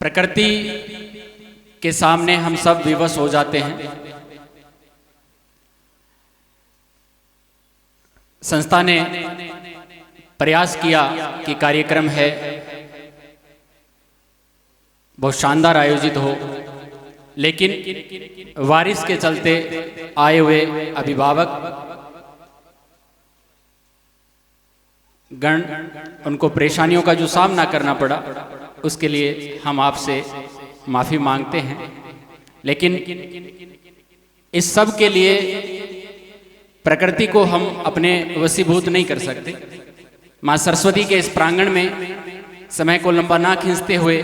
प्रकृति के सामने हम सब विवश हो जाते हैं। संस्था ने प्रयास किया कि कार्यक्रम है बहुत शानदार आयोजित हो, लेकिन बारिश के चलते आए हुए अभिभावक गण उनको परेशानियों का जो सामना करना पड़ा, उसके लिए हम आपसे माफ़ी मांगते हैं। लेकिन इस सब के लिए प्रकृति को हम अपने वशीभूत नहीं कर सकते। माँ सरस्वती के इस प्रांगण में समय को लंबा ना खींचते हुए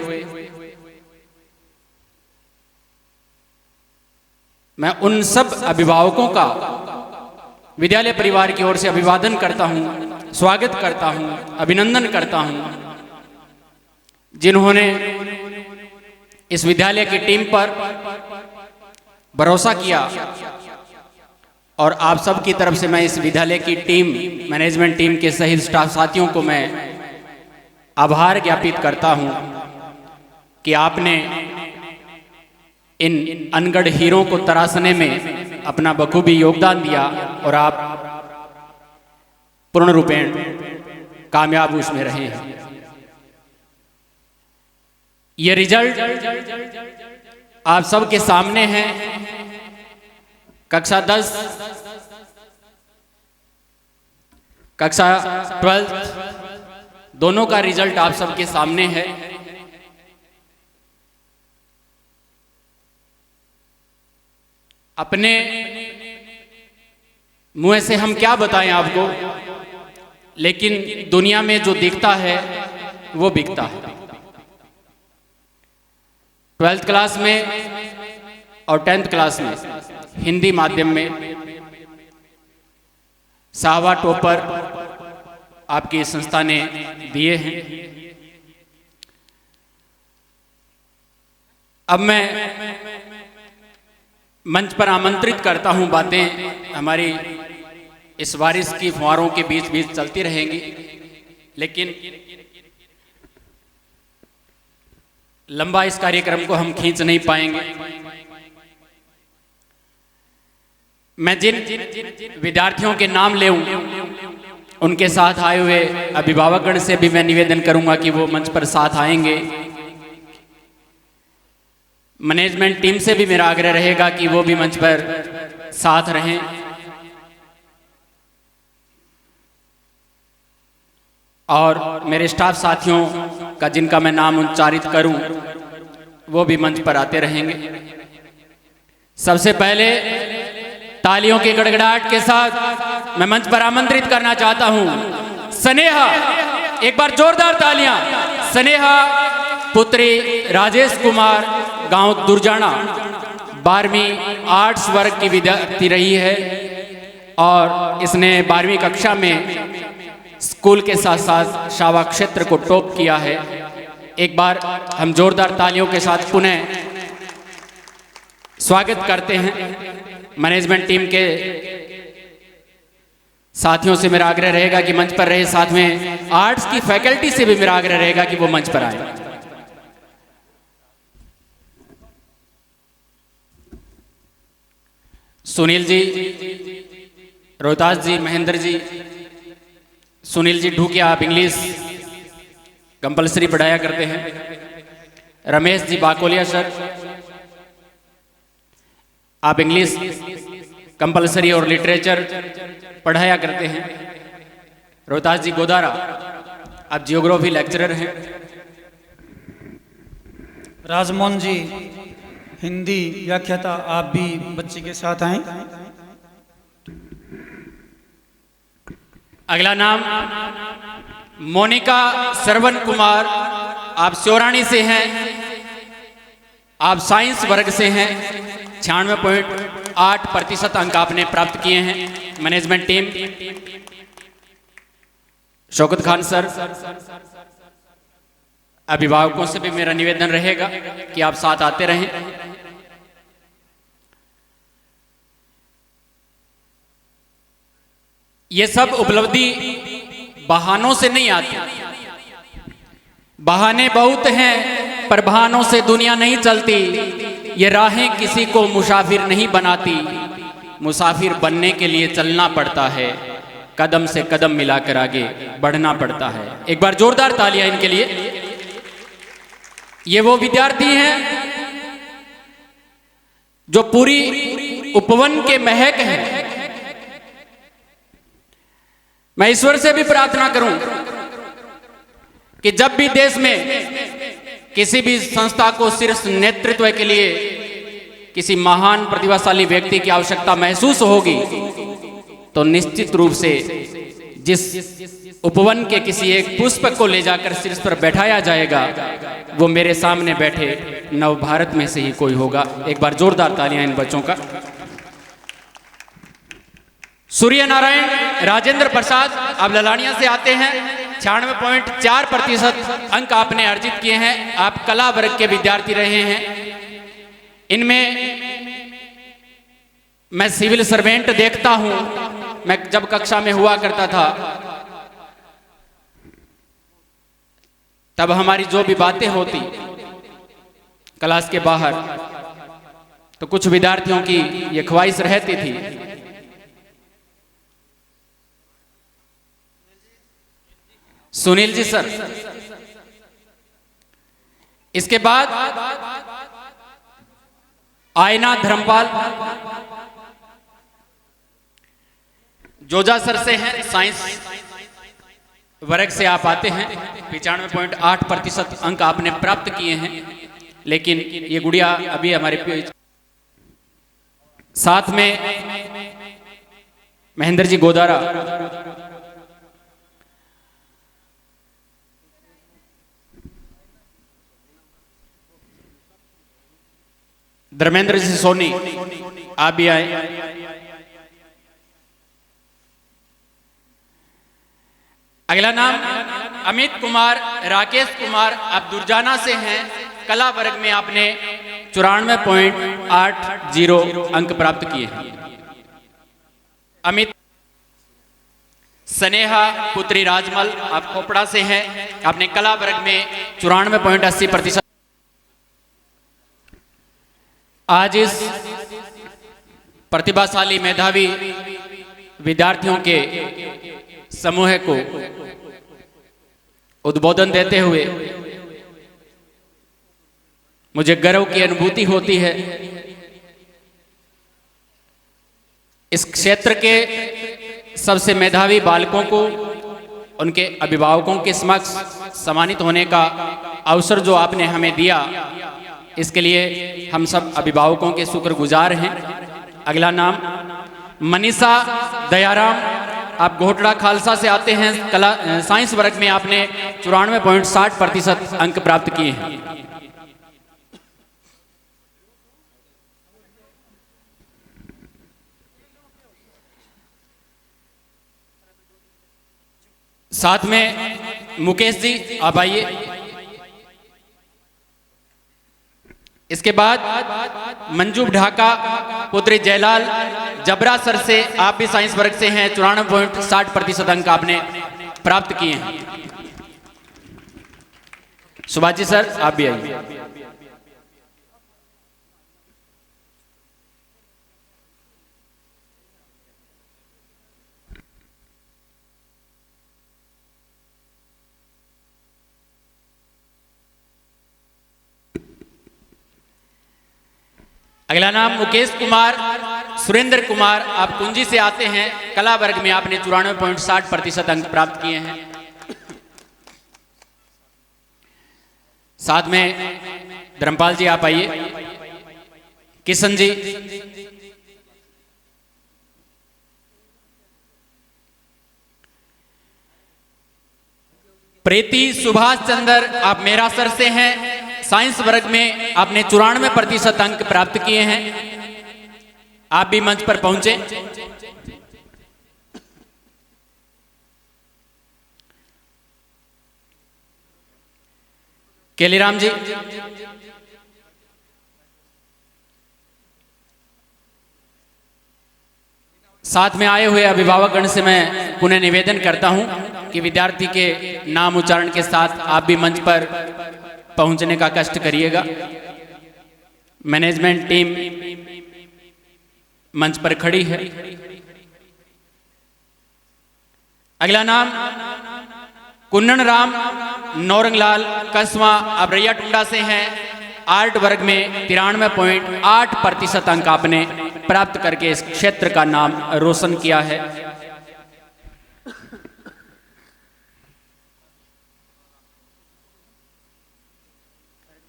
मैं उन सब अभिभावकों का विद्यालय परिवार की ओर से अभिवादन करता हूं, स्वागत करता हूं, अभिनंदन करता हूं, जिन्होंने इस विद्यालय की टीम पर भरोसा किया। और आप सब की तरफ से मैं इस विद्यालय की टीम, मैनेजमेंट टीम के सहित स्टाफ साथियों को मैं आभार ज्ञापित करता हूं कि आपने इन अनगढ़ हीरों को तराशने में अपना बखूबी योगदान दिया और आप पूर्ण रूपेण कामयाब उसमें रहे हैं। ये रिजल्ट आप सबके सामने है। कक्षा 10, कक्षा 12 दोनों का रिजल्ट आप सबके सामने है। अपने मुंह से हम क्या बताएं आपको, लेकिन दुनिया में जो दिखता है वो बिकता है। 12th क्लास में और 10th क्लास में हिंदी माध्यम में 6वां टॉपर आपकी संस्था ने दिए हैं। अब मैं मंच पर आमंत्रित करता हूं, बातें हमारी इस बारिश की फुहारों के बीच बीच चलती रहेंगी, लेकिन लंबा इस कार्यक्रम को हम खींच नहीं पाएंगे। मैं जिन विद्यार्थियों के नाम लेऊं, उनके साथ आए हुए अभिभावकगण से भी मैं निवेदन करूंगा कि वो मंच पर साथ आएंगे। मैनेजमेंट टीम से भी मेरा आग्रह रहेगा कि वो भी मंच पर साथ रहें। और मेरे स्टाफ साथियों का जिनका मैं नाम उच्चारित करूं, वो भी मंच पर आते रहेंगे। सबसे पहले तालियों की गड़गड़ाहट के साथ मैं मंच पर आमंत्रित करना चाहता हूं स्नेहा। एक बार जोरदार तालियां। स्नेहा पुत्री राजेश कुमार, गांव दुर्जाना, 12वीं आर्ट्स वर्ग की विद्यार्थी रही है और इसने 12वीं कक्षा में स्कूल के साथ साथ शावा क्षेत्र को टॉप किया है। एक बार हम जोरदार तालियों के साथ पुनः स्वागत करते हैं। मैनेजमेंट टीम के साथियों से मेरा आग्रह रहेगा कि मंच पर रहे, साथ में आर्ट्स की फैकल्टी से भी मेरा आग्रह रहेगा कि वो मंच पर आए। सुनील जी, रोहतास जी, महेंद्र जी, सुनील जी ढूकिया, आप इंग्लिश कंपलसरी पढ़ाया करते हैं। रमेश जी बाकोलिया सर, आप इंग्लिश कंपलसरी और लिटरेचर पढ़ाया करते हैं। रोहतास जी गोदारा, आप जियोग्राफी लेक्चरर हैं। राजमोहन जी हिंदी व्याख्याता, आप भी बच्चे के साथ आए। अगला नाम मोनिका श्रवण कुमार, आप स्योराणी से हैं, आप साइंस वर्ग से हैं। 96.8% अंक आपने प्राप्त किए हैं। Management team, Shaukat Khan sir, अभिभावकों से भी मेरा निवेदन रहेगा कि आप साथ आते रहें। ये सब उपलब्धि बहानों से नहीं आती। बहाने बहुत हैं, परवानों से दुनिया नहीं चलती, ये राहें किसी को मुसाफिर नहीं बनाती। मुसाफिर बनने के लिए चलना पड़ता है, कदम से कदम मिलाकर आगे बढ़ना पड़ता है। एक बार जोरदार तालियां इनके लिए। ये वो विद्यार्थी हैं जो पूरी उपवन के महक हैं। मैं ईश्वर से भी प्रार्थना करूं कि जब भी देश में किसी भी संस्था को शीर्ष नेतृत्व के लिए किसी महान प्रतिभाशाली व्यक्ति की आवश्यकता महसूस होगी, तो निश्चित रूप से जिस उपवन के किसी एक पुष्प को ले जाकर शीर्ष पर बैठाया जाएगा, वो मेरे सामने बैठे नव भारत में से ही कोई होगा। एक बार जोरदार तालियां इन बच्चों का। सूर्य नारायण राजेंद्र प्रसाद, आप ललानिया से आते हैं। 96.4% अंक आपने अर्जित किए हैं। आप कला वर्ग के विद्यार्थी रहे हैं। इनमें मैं सिविल सर्वेंट देखता हूं। मैं जब कक्षा में हुआ करता था, तब हमारी जो भी बातें होती क्लास के बाहर, तो कुछ विद्यार्थियों की ये ख्वाहिश रहती थी सुनील जी सर। इसके बाद आयना धर्मपाल जोजा सर से हैं, साइंस वर्ग से आप आते हैं। 95.8% अंक आपने प्राप्त किए हैं। लेकिन ये गुड़िया अभी हमारे साथ में महेंद्र जी गोदारा, धर्मेंद्र जी सोनी, आप भी आए। अगला नाम अमित कुमार राकेश कुमार, आप दुर्जाना से हैं। कला वर्ग में आपने 94.80 अंक प्राप्त किए हैं। अमित। स्नेहा पुत्री राजमल, आप खोपड़ा से हैं। आपने कला वर्ग में 94.80%। आज इस प्रतिभाशाली मेधावी विद्यार्थियों के समूह को उद्बोधन देते हुए मुझे गर्व की अनुभूति होती है। इस क्षेत्र के सबसे मेधावी बालकों को उनके अभिभावकों के समक्ष सम्मानित होने का अवसर जो आपने हमें दिया, इसके लिए हम सब अभिभावकों के शुक्रगुजार हैं। अगला नाम मनीषा दयाराम, आप घोटड़ा खालसा से आते हैं। कला साइंस वर्ग में आपने 94.60% अंक प्राप्त किए हैं। साथ में मुकेश जी, आप आइए। इसके बाद मंजू ढाका पुत्री जयलाल जबरा सर से, आप भी साइंस वर्ग से हैं। 94.60% अंक आपने प्राप्त किए हैं। सुभाष जी सर, आप भी आइए। अगला नाम मुकेश कुमार सुरेंद्र कुमार, आप कुंजी से आते हैं। कला वर्ग में आपने 94.60% अंक प्राप्त किए हैं। साथ में धर्मपाल जी, आप आइए। किशन जी, प्रीति सुभाष चंद्र, आप मेरा सर से हैं। साइंस वर्ग में आपने 94% अंक प्राप्त किए हैं। आप भी मंच पर पहुंचे। केलीराम जी, साथ में आए हुए अभिभावकगण से मैं पुनः निवेदन करता हूं कि विद्यार्थी के नाम उच्चारण के साथ आप भी मंच पर पहुंचने का कष्ट करिएगा। मैनेजमेंट टीम मंच पर खड़ी है। अगला नाम कुन्नन राम नौरंगलाल कसवा, अब रैया टुंडा से हैं। आर्ट वर्ग में 93.8% अंक आपने प्राप्त करके इस क्षेत्र का नाम रोशन किया है।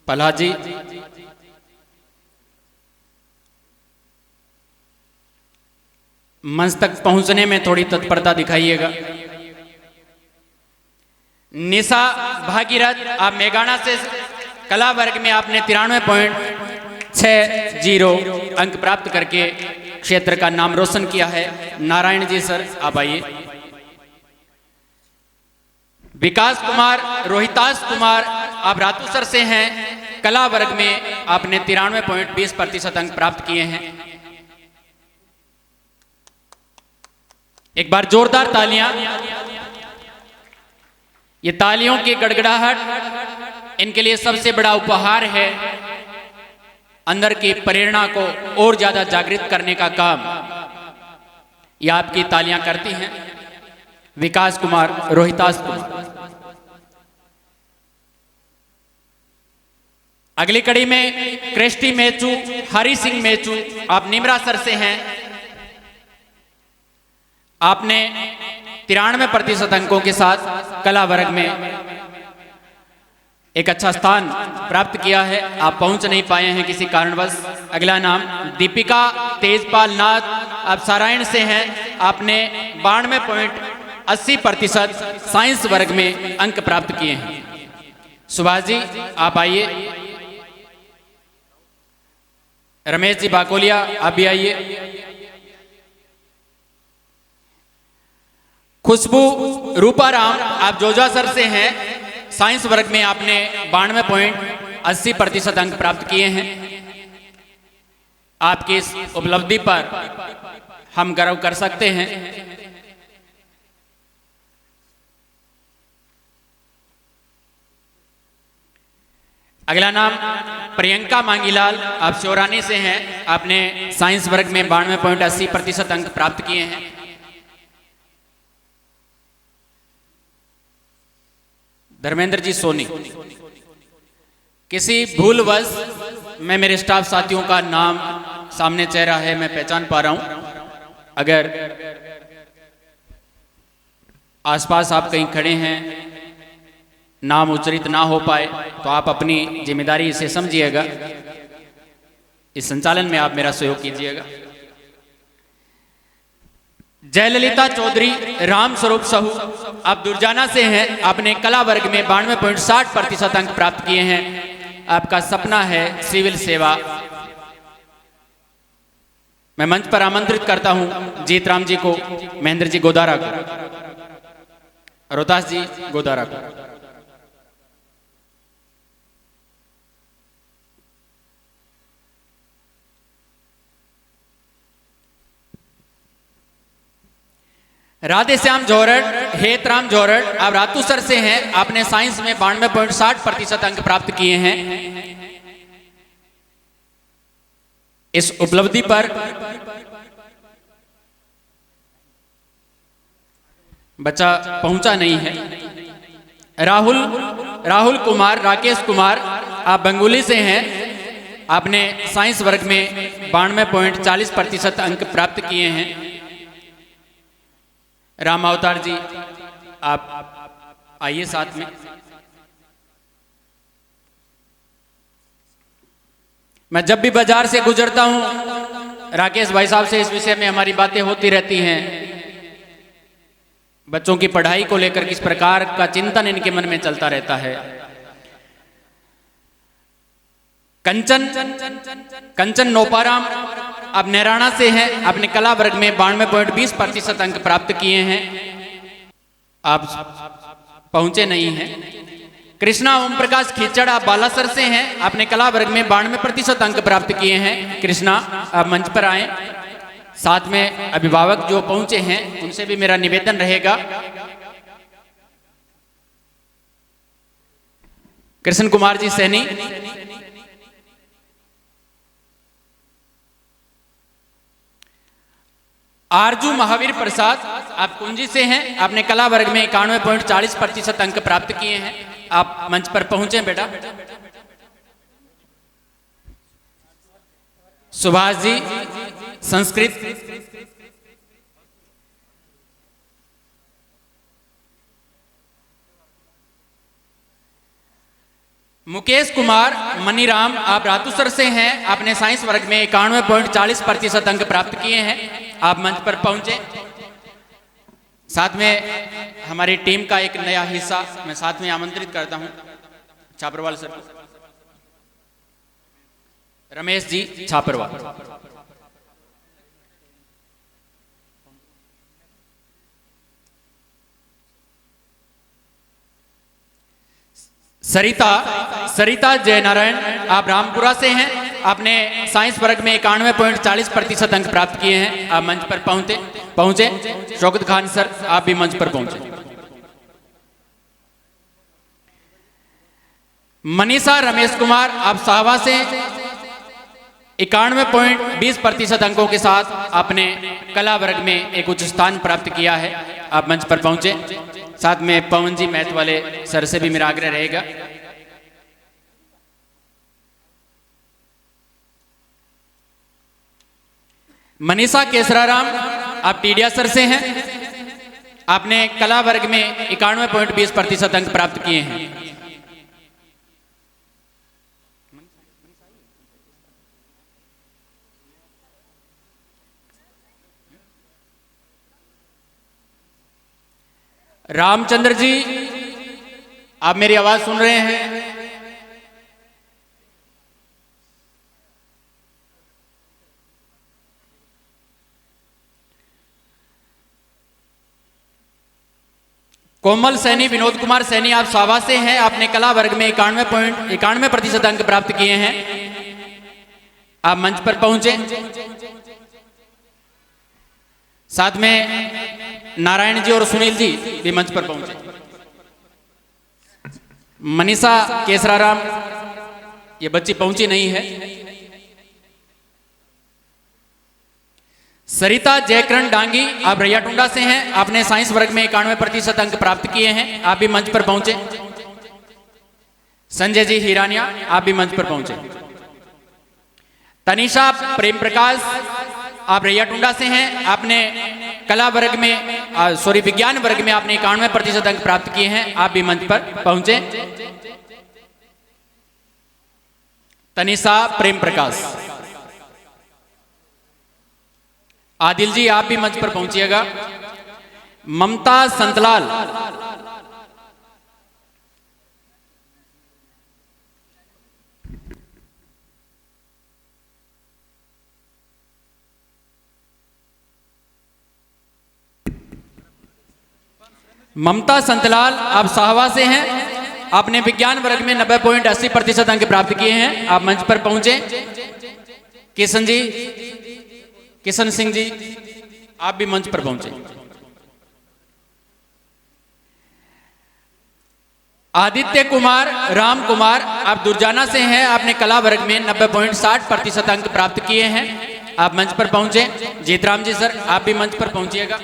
प्रहलाद जी, मंच तक पहुंचने में थोड़ी तत्परता दिखाइएगा। निशा भागीरथ, आप मेघाना से कला वर्ग में आपने 93.60 अंक प्राप्त करके क्षेत्र का नाम रोशन किया है। नारायण जी सर, आप आइए। विकास कुमार रोहितास कुमार, आप रातूसर से हैं। कला वर्ग में आपने 93.20% अंक प्राप्त किए हैं। एक बार जोरदार तालियां। ये तालियों की गड़गड़ाहट इनके लिए सबसे बड़ा उपहार है। अंदर की प्रेरणा को और ज्यादा जागृत करने का काम ये आपकी तालियां करती हैं। विकास कुमार रोहितास कुमार। अगली कड़ी में क्रिस्टी मेचू, हरि सिंह मेचू, आप निमरा सर से हैं। आपने 93% अंकों के साथ कला वर्ग में एक अच्छा स्थान प्राप्त किया है। आप पहुंच नहीं पाए हैं किसी कारणवश। अगला नाम दीपिका तेजपाल नाथ, आप सारायण से हैं। आपने 92.80% साइंस वर्ग में अंक प्राप्त किए हैं। सुभाष जी, आप आइए। रमेश जी बाकोलिया, आप भी आइए। खुशबू रूपाराम, आप जोजा सर से हैं। साइंस वर्ग में आपने 92.80% अंक प्राप्त किए हैं। आपकी इस उपलब्धि पर हम गर्व कर सकते हैं। अगला नाम प्रियंका मांगीलाल, आप शोरानी से हैं। आपने साइंस वर्ग में 92.80% अंक प्राप्त किए हैं। धर्मेंद्र जी सोनी, किसी भूलवश मैं मेरे स्टाफ साथियों का नाम सामने चेहरा है, मैं पहचान पा रहा हूं। अगर आसपास आप कहीं खड़े हैं, नाम उच्चरित ना हो पाए तो आप अपनी जिम्मेदारी इसे समझिएगा। इस संचालन में आप मेरा सहयोग कीजिएगा। जयललिता चौधरी राम स्वरूप साहू, आप दुर्जाना से हैं। आपने कला वर्ग में 92.60% अंक प्राप्त किए हैं। आपका सपना है सिविल सेवा। मैं मंच पर आमंत्रित करता हूं जीतराम जी को, महेंद्र जी गोदारा को, रोहतास जी गोदारा को। राधेश्याम जोरट, हेतराम जोरट, आप रातूसर से हैं। आपने साइंस में 92.60% अंक प्राप्त किए हैं। इस उपलब्धि पर बच्चा पहुंचा नहीं है। राहुल कुमार, राकेश कुमार, आप बंगुली से हैं। आपने साइंस वर्ग में 92.40% अंक प्राप्त किए हैं। राम अवतार जी, आप आइए साथ में। मैं जब भी बाजार से गुजरता हूं, राकेश भाई साहब से इस विषय में हमारी बातें होती रहती हैं। बच्चों की पढ़ाई को लेकर किस प्रकार का चिंतन इनके मन में चलता रहता है। कंचन नोपाराम, आप नैराना से हैं। आपने कला वर्ग में 92.20% अंक प्राप्त किए हैं। आप पहुंचे नहीं हैं। कृष्णा ओम प्रकाश खीचड़, आप बालासर से हैं। आपने कला वर्ग में 92% अंक प्राप्त किए हैं। कृष्णा, आप मंच पर आए। साथ में अभिभावक जो पहुंचे हैं उनसे भी मेरा निवेदन रहेगा। कृष्ण कुमार जी सैनी, आरजू महावीर प्रसाद, आप कुंजी से हैं, आपने कला वर्ग में 91.40% अंक प्राप्त किए हैं। आप मंच पर पहुंचे बेटा। सुभाष जी संस्कृत, मुकेश कुमार मनीराम, आप रातूसर से हैं, आपने साइंस वर्ग में 91.40% अंक प्राप्त किए हैं। आप मंच पर पहुंचे। साथ में हमारी टीम का एक नया हिस्सा मैं साथ में आमंत्रित करता हूं, छापरवाल सर, रमेश जी छापरवाल। सरिता जयनारायण, आप रामपुरा से हैं, आपने साइंस वर्ग में 91.40% अंक प्राप्त किए हैं। आप मंच पर पहुंचे। शौकत खान सर, आप भी मंच पर पहुंचे। मनीषा रमेश कुमार, आप साहवा से 91.20% अंकों के साथ आपने कला वर्ग में एक उच्च स्थान प्राप्त किया है। आप मंच पर पहुंचे। साथ में पवन जी मैथ वाले सर से भी मेरा आग्रह रहेगा। मनीषा केसराराम, आप टीडिया सर से हैं, आपने कला वर्ग में 91.20% अंक प्राप्त किए हैं। रामचंद्र जी, आप मेरी आवाज सुन रहे हैं? कोमल सैनी, विनोद कुमार सैनी, आप सावा से हैं, आपने कला वर्ग में 91% अंक प्राप्त किए हैं। आप मंच पर पहुंचे। साथ में नारायण जी और सुनील जी भी मंच पर पहुंचे। मनीषा केसराराम, ये बच्ची पहुंची नहीं है। सरिता जयकरण डांगी, आप रैयाटुंडा से हैं, आपने साइंस वर्ग में 91% अंक प्राप्त किए हैं। आप भी मंच पर पहुंचे। संजय जी हिरानिया, आप भी मंच पर पहुंचे। तनिषा प्रेम प्रकाश, आप रैयाटुंडा से हैं, आपने कला वर्ग में विज्ञान वर्ग में आपने 91% अंक प्राप्त किए हैं। आप भी मंच पर पहुंचे। तनिषा प्रेम प्रकाश। आदिल जी, आप भी मंच पर पहुंचिएगा। ममता संतलाल, आप साहवा से हैं, आपने विज्ञान वर्ग में 90.80% अंक प्राप्त किए हैं। आप मंच पर पहुंचे। किशन सिंह जी, आप भी मंच पर पहुंचे। आदित्य कुमार राम कुमार, आप दुर्जाना से हैं, आपने कला वर्ग में 90.60% अंक प्राप्त किए हैं। आप मंच पर पहुंचे। जीतराम जी सर, आप भी मंच पर पहुंचिएगा।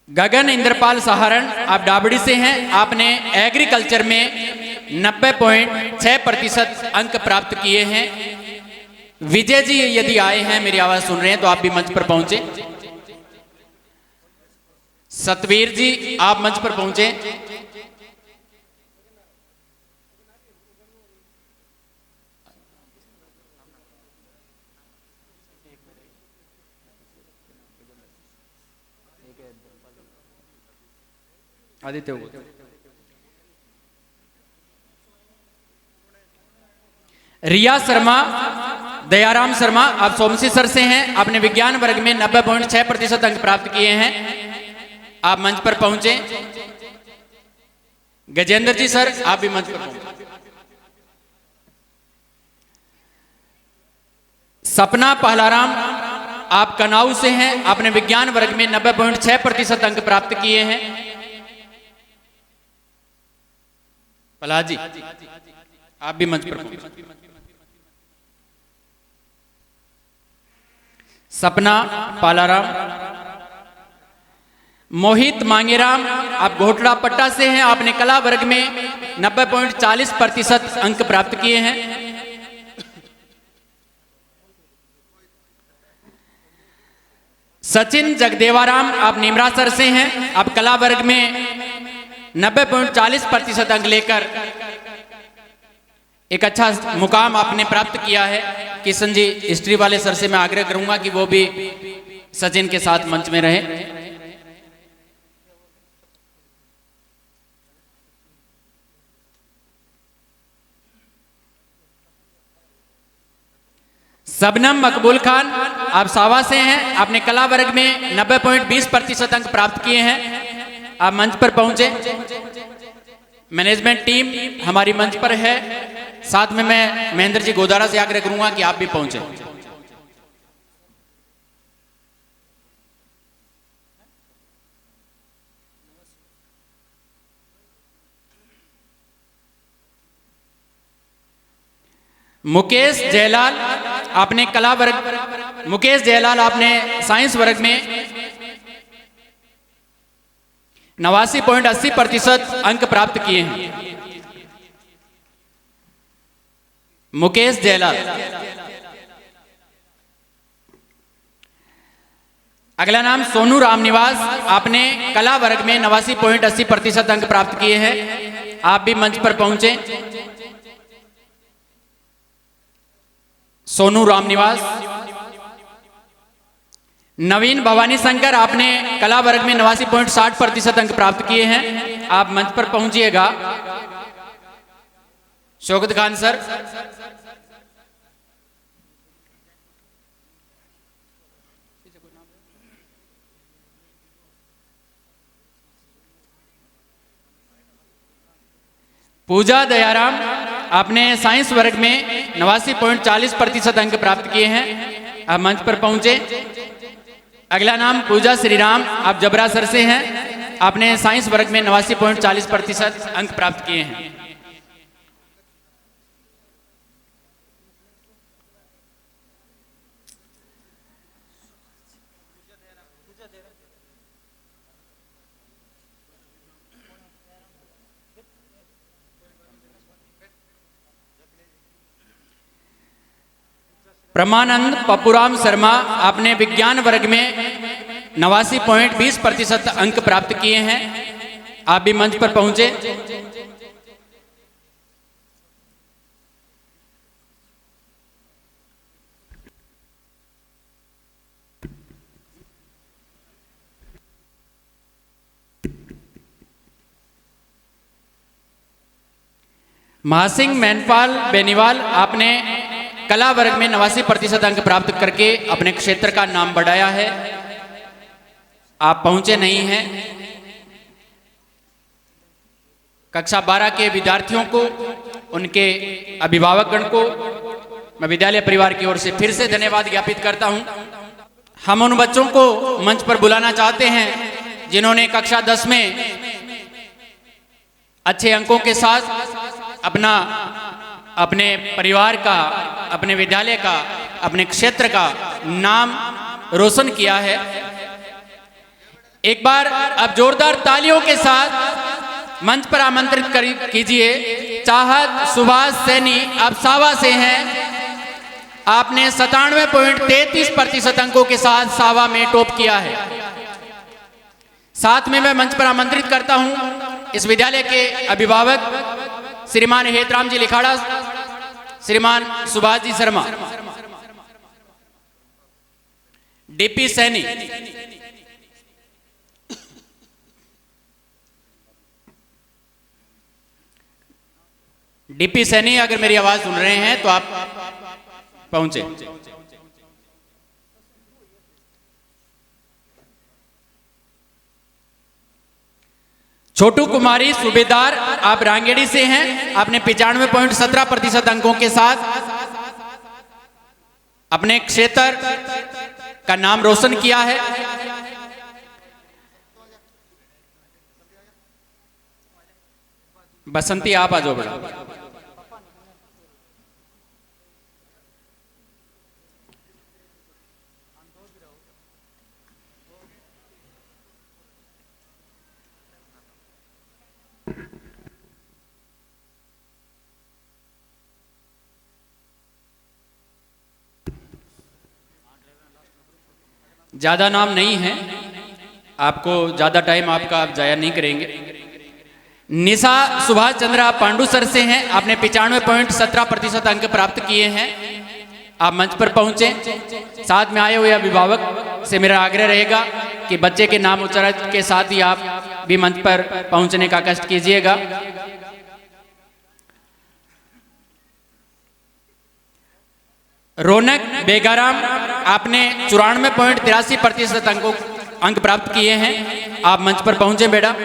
गगन इंद्रपाल सहारण, आप डाबड़ी से हैं, आपने एग्रीकल्चर में 90.6% अंक प्राप्त किए हैं। विजय जी यदि आए हैं, मेरी आवाज सुन रहे हैं, तो आप भी मंच पर पहुंचे। सतवीर जी, आप मंच पर पहुंचे। आदित्य, रिया शर्मा, दयाराम शर्मा, आप सोमसी सर से हैं, आपने विज्ञान वर्ग में 90.6% अंक प्राप्त किए हैं। आप मंच पर पहुंचे। गजेंद्र जी सर, आप भी मंच पर पहुंचे। सपना पहलाराम, आप कनाऊ से हैं, आपने विज्ञान वर्ग में 90.6% अंक प्राप्त किए हैं। प्रहलाद जी, आप भी मंच पर पहुंचे। सपना पालाराम। मोहित मांगेराम, आप घोटड़ा पट्टा से हैं, आपने कला वर्ग में 90.40% अंक प्राप्त किए हैं। सचिन जगदेवाराम, आप नीमरासर से हैं, आप कला वर्ग में 90.40% अंक लेकर एक अच्छा मुकाम आपने प्राप्त किया है। किशन जी, हिस्ट्री वाले सर से मैं आग्रह करूंगा कि वो भी सचिन के साथ मंच में रहे। सबनम मकबूल खान, आप सावा से हैं, आपने कला वर्ग में 90.20% अंक प्राप्त किए हैं। आप मंच पर पहुंचे। मैनेजमेंट टीम हमारी मंच पर है। साथ में मैं महेंद्र जी गोदारा से आग्रह करूंगा कि आप भी पहुंचे। मुकेश जयलाल, आपने कला वर्ग, मुकेश जयलाल आपने साइंस वर्ग में 89.80% अंक प्राप्त किए हैं। मुकेश जयलाल। अगला नाम सोनू रामनिवास, आपने कला वर्ग में 89.80% अंक प्राप्त किए हैं। आप भी मंच पर पहुंचे। सोनू रामनिवास। नवीन भवानी शंकर, आपने कला वर्ग में 89.60% अंक प्राप्त किए हैं। आप मंच पर पहुंचिएगा। शौकत खान सर। पूजा दयाराम, आपने साइंस वर्ग में 89.40% अंक प्राप्त किए हैं। आप मंच पर पहुंचे। अगला नाम पूजा श्रीराम, आप जबरा सर से हैं, आपने साइंस वर्ग में 89.40% अंक प्राप्त किए हैं। प्रमानंद पप्पूराम शर्मा, आपने विज्ञान वर्ग में 89.20% अंक प्राप्त किए हैं। आप भी मंच पर पहुंचे। महासिंह मैनपाल बेनीवाल, आपने कला वर्ग में 89% अंक प्राप्त करके अपने क्षेत्र का नाम बढ़ाया है। आप पहुंचे नहीं हैं। कक्षा 12 के विद्यार्थियों को, उनके अभिभावकगण को मैं विद्यालय परिवार की ओर से फिर से धन्यवाद ज्ञापित करता हूं। हम उन बच्चों को मंच पर बुलाना चाहते हैं जिन्होंने कक्षा 10 में अच्छे अंकों के साथ अपने परिवार का, अपने विद्यालय का, अपने क्षेत्र का नाम रोशन किया है। एक बार अब जोरदार तालियों के साथ मंच पर आमंत्रित कीजिए चाहत सुभाष सैनी, आप सावा से हैं, आपने 97.33% अंकों के साथ सावा में टॉप किया है। साथ में मैं मंच पर आमंत्रित करता हूं इस विद्यालय के अभिभावक श्रीमान हेतराम जी लिखाड़ा, श्रीमान सुभाष जी शर्मा, डीपी सैनी, डीपी सैनी अगर मेरी आवाज सुन रहे हैं तो आप पहुंचे। छोटू कुमारी सूबेदार, आप रांगेड़ी से हैं, आपने 95.17% अंकों के साथ अपने क्षेत्र का नाम रोशन किया है। बसंती आप आ जाओ बेटा। ज्यादा नाम नहीं है, आपको ज्यादा टाइम आपका आप जाया नहीं करेंगे। निशा सुभाष चंद्रा पांडु सर से हैं, आपने 95.17% अंक प्राप्त किए हैं। आप मंच पर पहुंचे। साथ में आए हुए अभिभावक से मेरा आग्रह रहेगा कि बच्चे के नाम उच्चारण के साथ ही आप भी मंच पर पहुंचने का कष्ट कीजिएगा। रौनक बेगाराम, आपने 94.83% अंक प्राप्त किए हैं। आप मंच पर पहुंचे बेटा।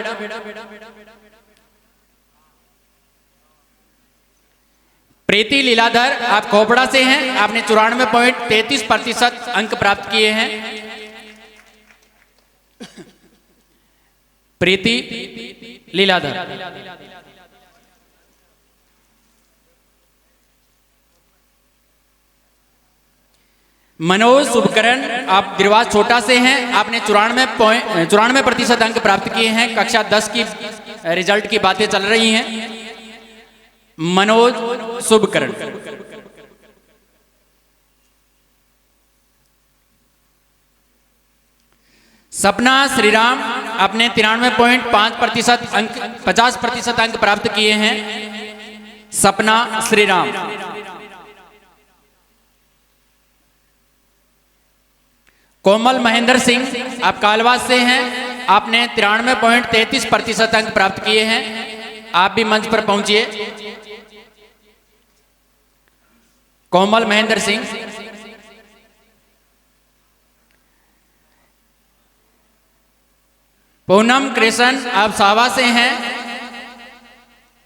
प्रीति लीलाधर, आप खोपड़ा से हैं, आपने 94.33% अंक प्राप्त किए हैं। प्रीति लीलाधर। मनोज शुभकरण, आप गिरवास छोटा से हैं, आपने 94% अंक प्राप्त किए हैं। कक्षा 10 की रिजल्ट की बातें चल रही हैं। मनोज शुभकरण। सपना श्रीराम, आपने 93.5% अंक 50% अंक प्राप्त किए हैं। सपना श्रीराम। कोमल महेंद्र सिंह, आप कालवास से हैं, आपने 93.33% अंक प्राप्त किए हैं। आप भी मंच पर पहुंचिए। कोमल महेंद्र सिंह। पूनम कृष्ण, आप सावा से हैं,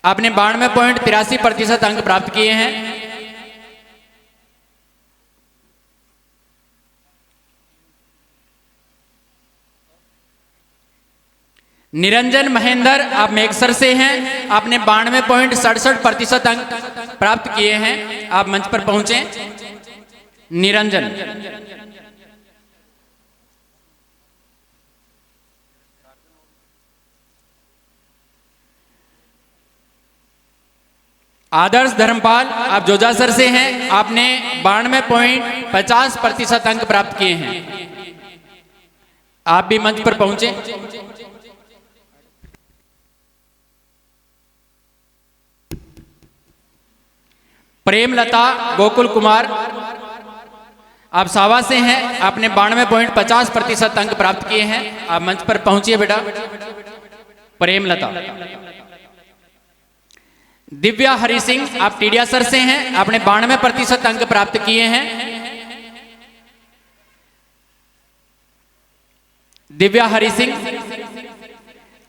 आपने 92.83% अंक प्राप्त किए हैं। निरंजन महेंद्र, आप मेघसर से हैं, आपने 92.67% अंक प्राप्त किए हैं। आप मंच पर पहुंचे। निरंजन। आदर्श धर्मपाल, आप जोजासर से हैं, आपने 92.50% अंक प्राप्त किए हैं। आप भी मंच पर पहुंचे। प्रेमलता गोकुल कुमार, आप सावा से हैं, आपने 92.50% अंक प्राप्त किए हैं। आप मंच पर पहुंचिए बेटा। प्रेमलता। दिव्या हरि सिंह, आप टीडियासर से हैं, आपने 92% अंक प्राप्त किए हैं। दिव्या हरि सिंह।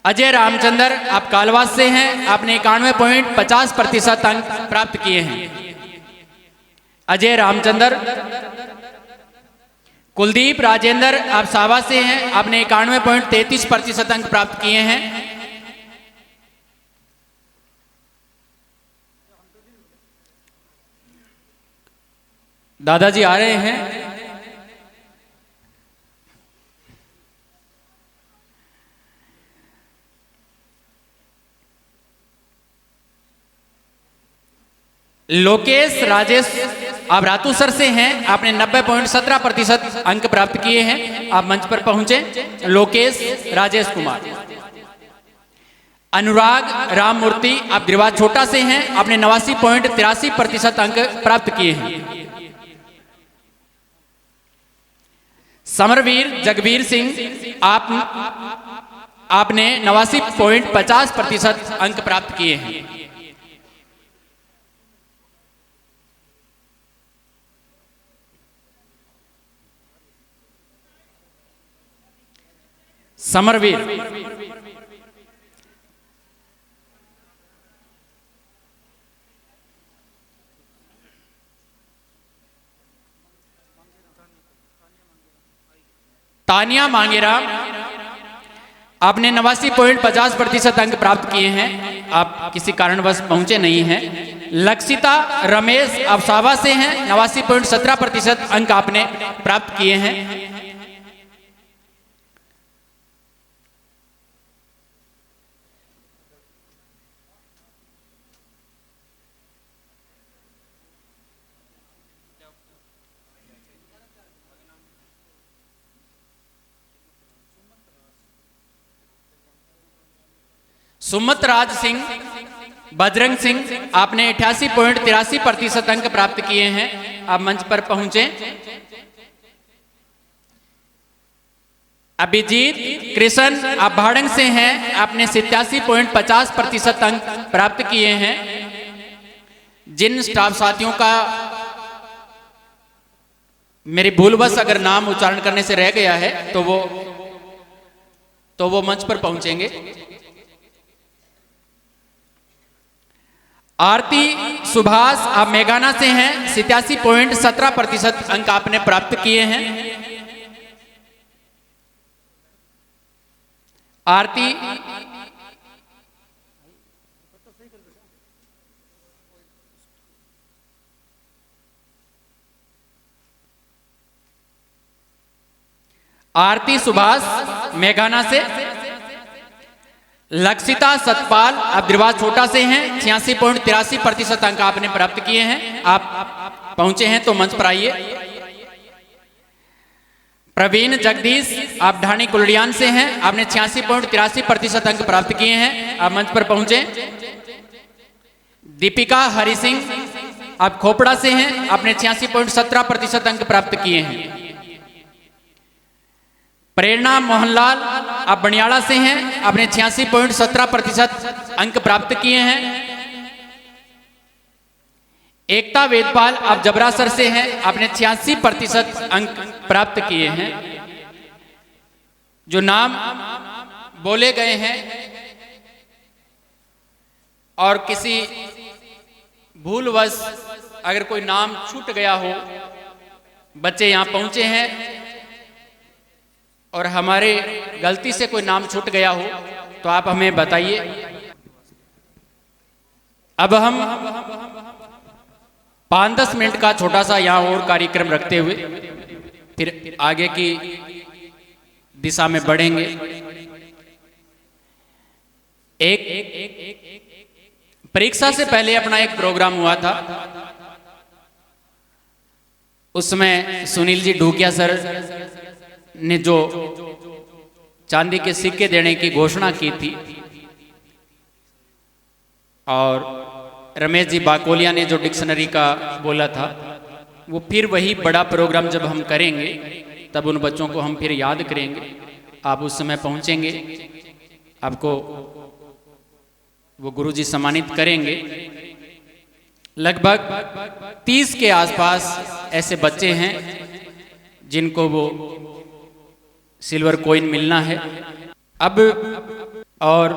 अजय रामचंद्र, आप कालवास से हैं, आपने 91.50% अंक प्राप्त किए हैं। अजय रामचंद्र। कुलदीप राजेंद्र, आप सावा से हैं, आपने 91.33% अंक प्राप्त किए हैं। दादाजी आ रहे हैं। लोकेश राजेश, आप रातूसर से हैं, आपने 90.17% अंक प्राप्त किए हैं। आप मंच पर पहुंचे। लोकेश राजेश कुमार। अनुराग राममूर्ति, आप गिरवास छोटा से हैं, आपने 89.83% अंक प्राप्त किए हैं। समरवीर जगवीर सिंह, आपने 89.50% अंक प्राप्त किए हैं। समरवीर। तानिया मांगेराम, आपने 89.50% अंक प्राप्त किए हैं, आप किसी कारणवश पहुंचे नहीं हैं। लक्षिता रमेश अवसावा से हैं, 89.17% अंक आपने प्राप्त किए हैं। सुमत राज सिंह, बजरंग सिंह, आपने 88.83% अंक प्राप्त किए हैं, आप मंच पर पहुंचे। अभिजीत कृष्ण, आप भाड़ंग से हैं, आपने 87.50% अंक प्राप्त किए हैं। जिन स्टाफ साथियों का मेरी भूलवश अगर नाम उच्चारण करने से रह गया है तो वो मंच पर पहुंचेंगे। आरती सुभाष, आप मेघाना से हैं, 87.17% अंक आपने प्राप्त किए हैं। आरती आरती सुभाष मेघाना से। लक्षिता सतपाल, आप द्रिवास छोटा से हैं, 86.83% अंक आपने प्राप्त किए हैं, आप पहुंचे हैं तो मंच पर आइए। प्रवीण जगदीश, आप ढाणी कुलडियान से हैं, आपने 86.83% अंक प्राप्त किए हैं, आप मंच पर पहुंचे। दीपिका हरि सिंह, आप खोपड़ा से हैं, आपने 86.17% अंक प्राप्त किए हैं। प्रेरणा मोहनलाल, आप बनियाड़ा से हैं, आपने 86.17% अंक प्राप्त किए हैं। एकता वेदपाल, आप जबरासर से हैं, आपने 86% अंक प्राप्त किए हैं। जो नाम बोले गए हैं और किसी भूलवश अगर कोई नाम छूट गया हो, बच्चे यहां पहुंचे हैं और हमारे गलती से कोई नाम छूट गया हो तो आप हमें बताइए। अब हम 5-10 मिनट का छोटा सा यहाँ और कार्यक्रम रखते हुए फिर आगे की दिशा में बढ़ेंगे। एक परीक्षा से पहले अपना एक प्रोग्राम हुआ था, उसमें सुनील जी ढूकिया सर ने जो चांदी के सिक्के देने की घोषणा की थी और रमेश जी बाकोलिया ने जो डिक्शनरी का बोला था, वो फिर वही बड़ा प्रोग्राम जब हम करेंगे तब उन बच्चों को हम फिर याद करेंगे। आप उस समय पहुंचेंगे, आपको वो गुरुजी सम्मानित करेंगे। लगभग 30 के आसपास ऐसे बच्चे हैं जिनको वो सिल्वर कॉइन मिलना है। अब और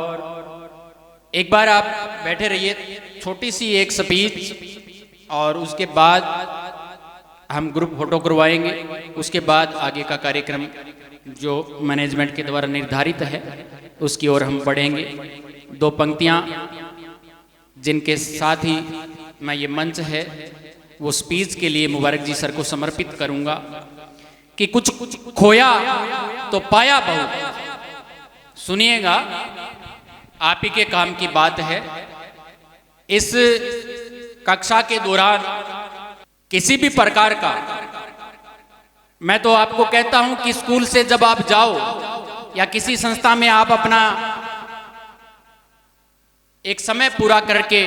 एक बार आप बैठे रहिए, छोटी सी एक स्पीच और उसके बाद हम ग्रुप फोटो करवाएंगे। उसके बाद आगे का कार्यक्रम जो मैनेजमेंट के द्वारा निर्धारित है उसकी ओर हम बढ़ेंगे। 2 पंक्तियां जिनके साथ ही मैं ये मंच है वो स्पीच के लिए मुबारक जी सर को समर्पित करूंगा कि कुछ खोया तो पाया बहुत। सुनिएगा, आप ही के काम की बात है। इस कक्षा के दौरान किसी भी प्रकार का, मैं तो आपको कहता हूं कि स्कूल से जब आप जाओ या किसी संस्था में आप अपना एक समय पूरा करके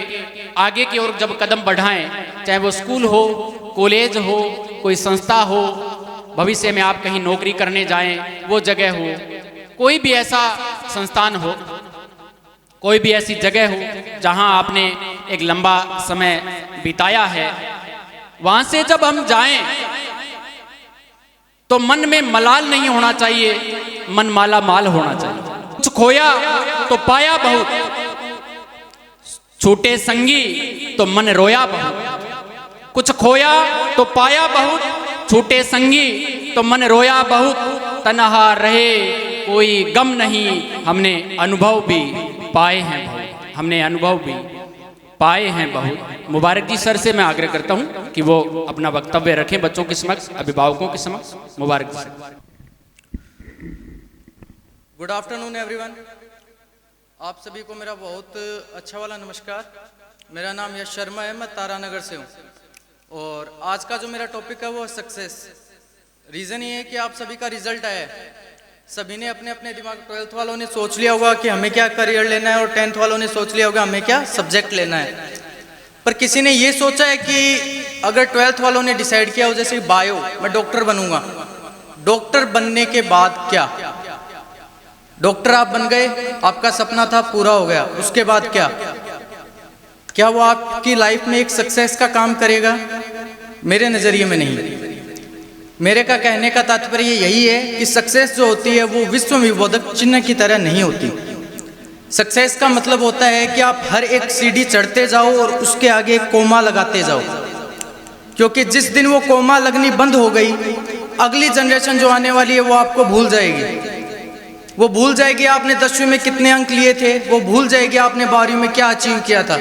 आगे की ओर जब कदम बढ़ाएं, चाहे वो स्कूल हो, कॉलेज हो, कोई संस्था हो, भविष्य में आप कहीं नौकरी करने जाएं, वो जगह हो, कोई भी ऐसा संस्थान हो, कोई भी ऐसी जगह हो जहां आपने एक लंबा समय बिताया है, वहां से जब हम जाएं तो मन में मलाल नहीं होना चाहिए, मन माला माल होना चाहिए। कुछ खोया तो पाया बहुत, छूटे संगी तो मन रोया बहुत। कुछ खोया तो पाया बहुत, छूटे संगी तो मन रोया बहुत। तन्हा रहे कोई गम नहीं, हमने अनुभव भी पाए हैं बहुत, हमने अनुभव भी पाए हैं बहुत। मुबारक जी सर से मैं आग्रह करता हूं कि वो अपना वक्तव्य रखें बच्चों के समक्ष, अभिभावकों के समक्ष। मुबारक जी सर। Good afternoon everyone. आप सभी को मेरा बहुत अच्छा वाला नमस्कार। मेरा नाम यश शर्मा है, मैं तारानगर से हूँ और आज का जो मेरा टॉपिक है वो है सक्सेस। रीज़न ये है कि आप सभी का रिजल्ट आया है, सभी ने अपने अपने दिमाग, 12th वालों ने सोच लिया होगा कि हमें क्या करियर लेना है और 10th वालों ने सोच लिया होगा हमें क्या सब्जेक्ट लेना है। पर किसी ने ये सोचा है कि अगर 12th वालों ने डिसाइड किया हो जैसे बायो, मैं डॉक्टर बनूंगा, डॉक्टर बनने के बाद क्या? डॉक्टर आप बन गए, आपका सपना था पूरा हो गया, उसके बाद क्या? क्या वो आपकी लाइफ में एक सक्सेस का काम करेगा? मेरे नज़रिए में नहीं। मेरे का कहने का तात्पर्य यही है कि सक्सेस जो होती है वो विश्व विबोधक चिन्ह की तरह नहीं होती। सक्सेस का मतलब होता है कि आप हर एक सीढ़ी चढ़ते जाओ और उसके आगे कोमा लगाते जाओ, क्योंकि जिस दिन वो कोमा लगनी बंद हो गई, अगली जनरेशन जो आने वाली है वो आपको भूल जाएगी। वो भूल जाएगी आपने 10वीं में कितने अंक लिए थे, वो भूल जाएगी आपने 12वीं में क्या अचीव किया था,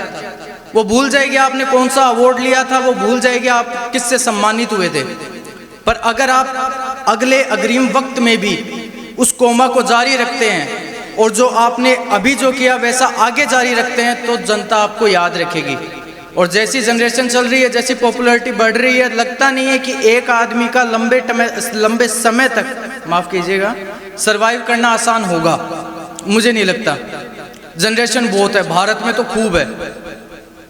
वो भूल जाएगी आपने कौन सा अवार्ड लिया था, वो भूल जाएगी आप किससे सम्मानित हुए थे। पर अगर आप अगले अग्रिम वक्त में भी उस कोमा को जारी रखते हैं और जो आपने अभी जो किया वैसा आगे जारी रखते हैं तो जनता आपको याद रखेगी। और जैसी जनरेशन चल रही है, जैसी पॉपुलैरिटी बढ़ रही है, लगता नहीं है कि एक आदमी का लंबे समय तक, माफ़ कीजिएगा, सरवाइव करना आसान होगा। मुझे नहीं लगता। जनरेशन बहुत है, भारत में तो खूब है,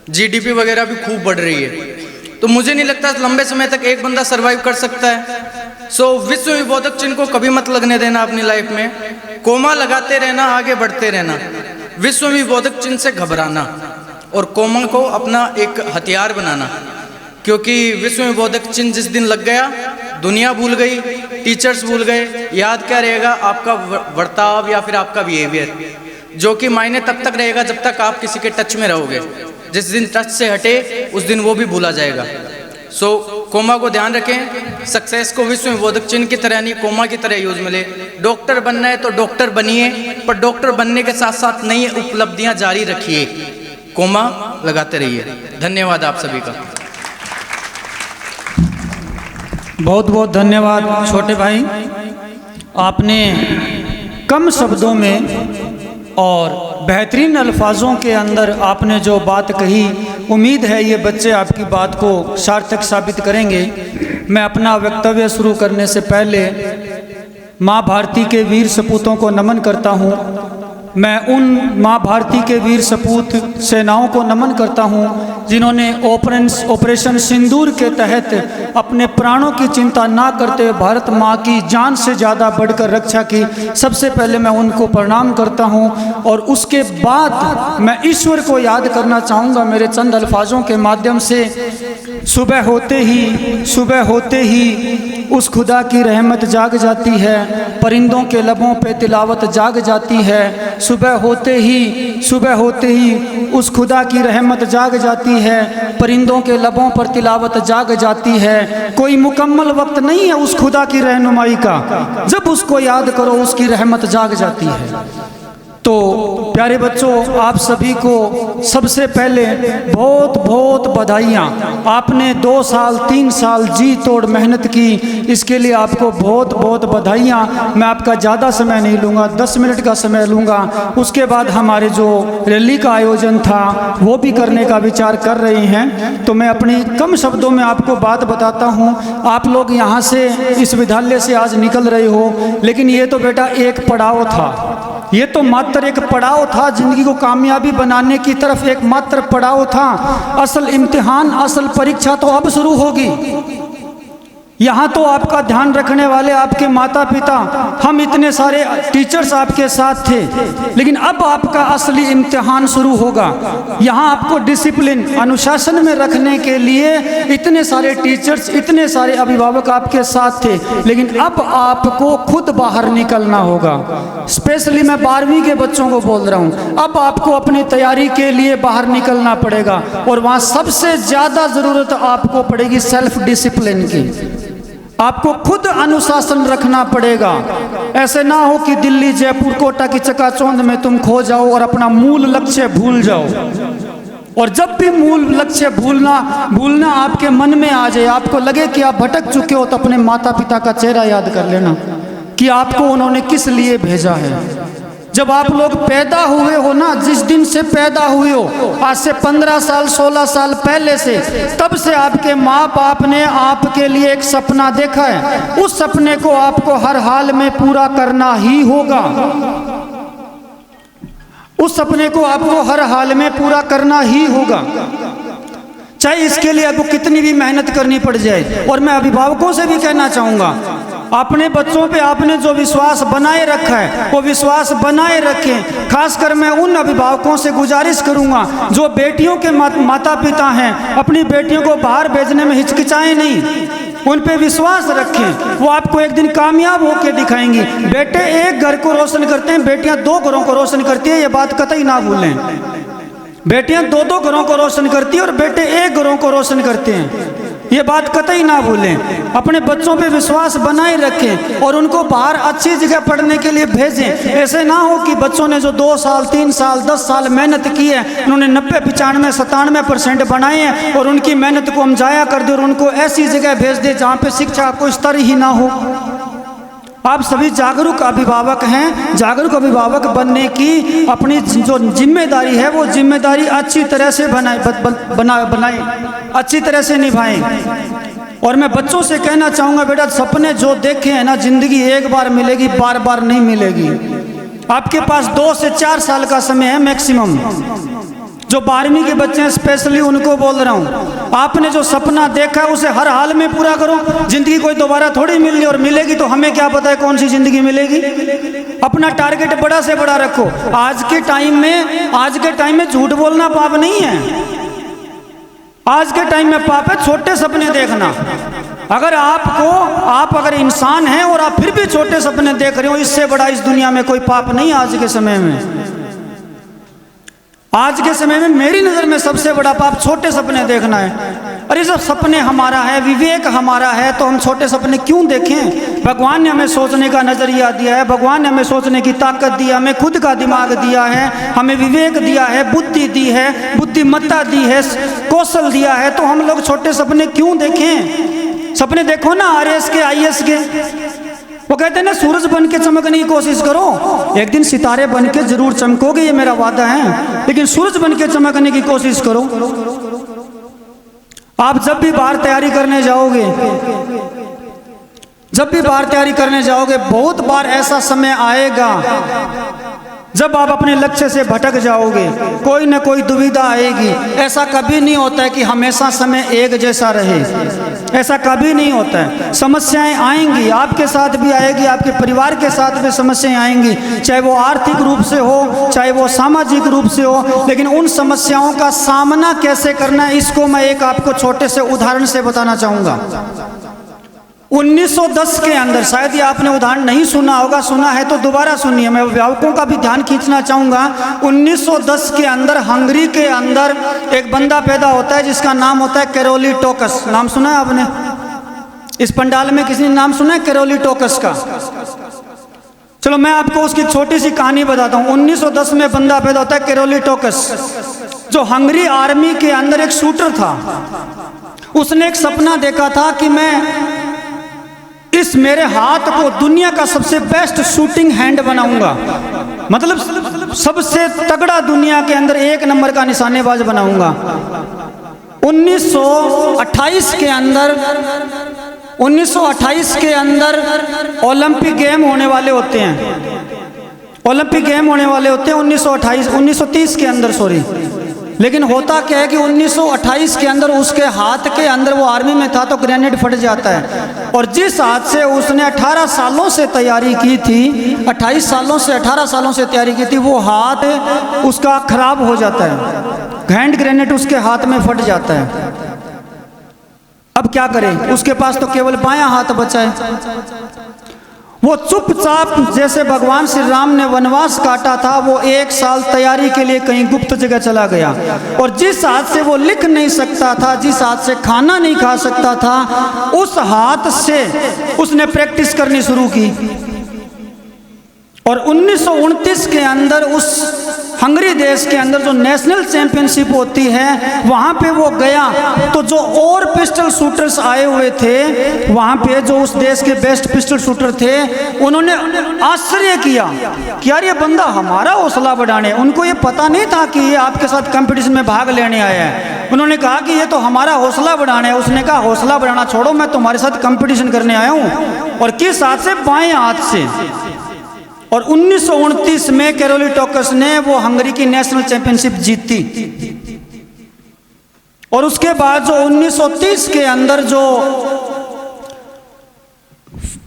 जीडीपी वगैरह भी खूब बढ़ रही है, तो मुझे नहीं लगता लंबे समय तक एक बंदा सरवाइव कर सकता है। सो विश्व विबोधक चिन्ह को कभी मत लगने देना अपनी लाइफ में, कोमा लगाते रहना, आगे बढ़ते रहना। विश्व विबोधक चिन्ह से घबराना और कोमा को अपना एक हथियार बनाना, क्योंकि विश्व विबोधक चिन्ह जिस दिन लग गया दुनिया भूल गई, टीचर्स भूल गए, याद क्या रहेगा? आपका वर्ताव या फिर आपका बिहेवियर, जो कि मायने तब तक रहेगा जब तक आप किसी के टच में रहोगे। जिस दिन टच से हटे उस दिन वो भी भूला जाएगा। सो कोमा को ध्यान रखें, सक्सेस को विश्व विबोधक चिन्ह की तरह नहीं कोमा की तरह यूज मिले। डॉक्टर बनना है तो डॉक्टर बनिए, पर डॉक्टर बनने के साथ साथ नई उपलब्धियां जारी रखिए, कोमा लगाते रहिए। धन्यवाद आप सभी का। बहुत बहुत धन्यवाद छोटे भाई, आपने कम शब्दों में और बेहतरीन अल्फाजों के अंदर आपने जो बात कही, उम्मीद है ये बच्चे आपकी बात को सार्थक साबित करेंगे। मैं अपना वक्तव्य शुरू करने से पहले माँ भारती के वीर सपूतों को नमन करता हूँ। मैं उन माँ भारती के वीर सपूत सेनाओं को नमन करता हूँ जिन्होंने ऑपरेशन सिंदूर के तहत अपने प्राणों की चिंता ना करते हुए भारत माँ की जान से ज़्यादा बढ़कर रक्षा की। सबसे पहले मैं उनको प्रणाम करता हूँ और उसके बाद मैं ईश्वर को याद करना चाहूँगा मेरे चंद अल्फाजों के माध्यम से। सुबह होते ही उस खुदा की रहमत जाग जाती है, परिंदों के लबों पे तिलावत जाग जाती है। सुबह होते ही उस खुदा की रहमत जाग जाती है, परिंदों के लबों पर तिलावत जाग जाती है। कोई मुकम्मल वक्त नहीं है उस खुदा की रहनुमाई का, जब उसको याद करो उसकी रहमत जाग जाती है। तो प्यारे बच्चों, आप सभी को सबसे पहले बहुत बहुत बधाइयाँ। आपने 2 साल 3 साल जी तोड़ मेहनत की, इसके लिए आपको बहुत बहुत बधाइयाँ। मैं आपका ज़्यादा समय नहीं लूँगा, 10 मिनट का समय लूँगा। उसके बाद हमारे जो रैली का आयोजन था वो भी करने का विचार कर रहे हैं। तो मैं अपनी कम शब्दों में आपको बात बताता हूँ। आप लोग यहाँ से इस विद्यालय से आज निकल रहे हो, लेकिन ये तो बेटा एक पड़ाव था, ये तो मात्र एक पड़ाव था, जिंदगी को कामयाबी बनाने की तरफ एक मात्र पड़ाव था। असल इम्तिहान, असल परीक्षा तो अब शुरू होगी। यहाँ तो आपका ध्यान रखने वाले आपके माता पिता, हम इतने सारे टीचर्स आपके साथ थे, लेकिन अब आपका असली इम्तिहान शुरू होगा। यहाँ आपको डिसिप्लिन, अनुशासन में रखने के लिए इतने सारे टीचर्स, इतने सारे अभिभावक आपके साथ थे, लेकिन अब आपको खुद बाहर निकलना होगा। स्पेशली मैं 12वीं के बच्चों को बोल रहा हूँ, अब आपको अपनी तैयारी के लिए बाहर निकलना पड़ेगा और वहाँ सबसे ज़्यादा ज़रूरत आपको पड़ेगी सेल्फ डिसिप्लिन की। आपको खुद अनुशासन रखना पड़ेगा। ऐसे ना हो कि दिल्ली, जयपुर, कोटा की चकाचौंध में तुम खो जाओ और अपना मूल लक्ष्य भूल जाओ। और जब भी मूल लक्ष्य भूलना आपके मन में आ जाए, आपको लगे कि आप भटक चुके हो, तो अपने माता पिता का चेहरा याद कर लेना कि आपको उन्होंने किस लिए भेजा है। जब आप लोग पैदा हुए हो ना, जिस दिन से पैदा हुए हो, आज से 15 साल 16 साल पहले से, तब से आपके माँ बाप ने आपके लिए एक सपना देखा है। उस सपने को आपको हर हाल में पूरा करना ही होगा। उस सपने को आपको हर हाल में पूरा करना ही होगा, चाहे इसके लिए आपको कितनी भी मेहनत करनी पड़ जाए। और मैं अभिभावकों से भी कहना चाहूँगा, अपने बच्चों पे आपने जो विश्वास बनाए रखा है वो विश्वास बनाए रखें। खासकर मैं उन अभिभावकों से गुजारिश करूंगा जो बेटियों के माता पिता हैं, अपनी बेटियों को बाहर भेजने में हिचकिचाएं नहीं, उन पे विश्वास रखें। वो आपको एक दिन कामयाब होकर दिखाएंगी। बेटे एक घर को रोशन करते हैं, बेटियां 2 घरों को रोशन करती है, ये बात कतई ना भूलें। बेटियां 2-2 घरों को रोशन करती है और बेटे 1 घरों को रोशन करते हैं, ये बात कतई ना भूलें। अपने बच्चों पे विश्वास बनाए रखें और उनको बाहर अच्छी जगह पढ़ने के लिए भेजें। ऐसे ना हो कि बच्चों ने जो 2 साल 3 साल 10 साल मेहनत की है, उन्होंने 90 95 97% बनाए हैं और उनकी मेहनत को हम जाया कर दें और उनको ऐसी जगह भेज दें जहाँ पे शिक्षा को स्तर ही ना हो। आप सभी जागरूक अभिभावक हैं। जागरूक अभिभावक बनने की अपनी जो जिम्मेदारी है वो जिम्मेदारी अच्छी तरह से बनाएं, अच्छी तरह से निभाएं। और मैं बच्चों से कहना चाहूँगा, बेटा सपने जो देखे हैं ना, जिंदगी एक बार मिलेगी, बार बार नहीं मिलेगी। आपके पास 2 से 4 साल का समय है मैक्सिमम। जो 12वीं के बच्चे हैं स्पेशली उनको बोल रहा हूँ, आपने जो सपना देखा है उसे हर हाल में पूरा करो। जिंदगी कोई दोबारा थोड़ी मिलनी, और मिलेगी तो हमें क्या पता है कौन सी जिंदगी मिलेगी। अपना टारगेट बड़ा से बड़ा रखो। आज के टाइम में झूठ बोलना पाप नहीं है। आज के टाइम में पाप है छोटे सपने देखना। अगर आप अगर इंसान हैं और आप फिर भी छोटे सपने देख रहे हो, इससे बड़ा इस दुनिया में कोई पाप नहीं। आज के समय में मेरी नज़र में सबसे बड़ा पाप छोटे सपने देखना है। अरे जब सपने हमारा है, विवेक हमारा है, तो हम छोटे सपने क्यों देखें। भगवान ने हमें सोचने का नज़रिया दिया है, भगवान ने हमें सोचने की ताकत दिया, हमें खुद का दिमाग दिया है, हमें विवेक दिया है, बुद्धि दी है, बुद्धिमत्ता दी है, कौशल दिया है, तो हम लोग छोटे सपने क्यों देखें। सपने देखो ना RS के IS के, वो कहते हैं ना सूरज बन के चमकने की कोशिश करो, एक दिन सितारे बन के जरूर चमकोगे, ये मेरा वादा है। लेकिन सूरज बन के चमकने की कोशिश करो। आप जब भी बाहर तैयारी करने जाओगे, बहुत बार ऐसा समय आएगा जब आप अपने लक्ष्य से भटक जाओगे, कोई ना कोई दुविधा आएगी। ऐसा कभी नहीं होता है कि हमेशा समय एक जैसा रहे, ऐसा कभी नहीं होता है। समस्याएं आएंगी, आपके साथ भी आएगी, आपके परिवार के साथ भी समस्याएं आएंगी, चाहे वो आर्थिक रूप से हो, चाहे वो सामाजिक रूप से हो। लेकिन उन समस्याओं का सामना कैसे करना है, इसको मैं एक आपको छोटे से उदाहरण से बताना चाहूँगा। 1910 के अंदर, शायद ये आपने उदाहरण नहीं सुना होगा, सुना है तो दोबारा सुनिए, मैं अभिभावकों का भी ध्यान खींचना चाहूँगा। 1910 के अंदर हंगरी के अंदर एक बंदा पैदा होता है जिसका नाम होता है कैरोलिटोकस। नाम सुना है आपने? इस पंडाल में किसी ने नाम सुना है कैरोलिटोकस का? चलो मैं आपको उसकी छोटी सी कहानी बताता हूँ। 1910 में बंदा पैदा होता है कैरोलिटोकस, जो हंगरी आर्मी के अंदर एक शूटर था। उसने एक सपना देखा था कि मैं इस मेरे हाथ को दुनिया का सबसे बेस्ट शूटिंग हैंड बनाऊंगा, मतलब सबसे तगड़ा दुनिया के अंदर 1 नंबर का निशानेबाज बनाऊंगा। 1928 के अंदर ओलंपिक गेम होने वाले होते हैं। 1930 के अंदर, सॉरी। लेकिन होता क्या है कि 1928 के अंदर उसके हाथ के अंदर, वो आर्मी में था तो ग्रेनेड फट जाता है, और जिस हाथ से उसने 18 सालों से तैयारी की थी, 28 सालों से 18 सालों से तैयारी की थी, वो हाथ उसका खराब हो जाता है। हैंड ग्रेनेड उसके हाथ में फट जाता है। अब क्या करें, उसके पास तो केवल बायां हाथ बचा है। वो चुपचाप, जैसे भगवान श्री राम ने वनवास काटा था, वो 1 साल तैयारी के लिए कहीं गुप्त जगह चला गया। और जिस हाथ से वो लिख नहीं सकता था, जिस हाथ से खाना नहीं खा सकता था, उस हाथ से उसने प्रैक्टिस करनी शुरू की। और 1929 के अंदर उस हंगरी देश के अंदर जो नेशनल चैंपियनशिप होती है, वहाँ पे वो गया। तो जो और पिस्टल शूटर्स आए हुए थे वहाँ पे, जो उस देश के बेस्ट पिस्टल शूटर थे, उन्होंने आश्चर्य किया कि यार ये बंदा हमारा हौसला बढ़ाने। उनको ये पता नहीं था कि ये आपके साथ कंपटीशन में भाग लेने आया है। उन्होंने कहा कि ये तो हमारा हौसला बढ़ाने है। उसने कहा हौसला बढ़ाना छोड़ो, मैं तुम्हारे साथ कंपटीशन करने आया हूँ। और किस हाथ से? बाएं हाथ से। और 1929 में कैरोली टॉकस ने वो हंगरी की नेशनल चैंपियनशिप जीती। और उसके बाद जो 1930 के अंदर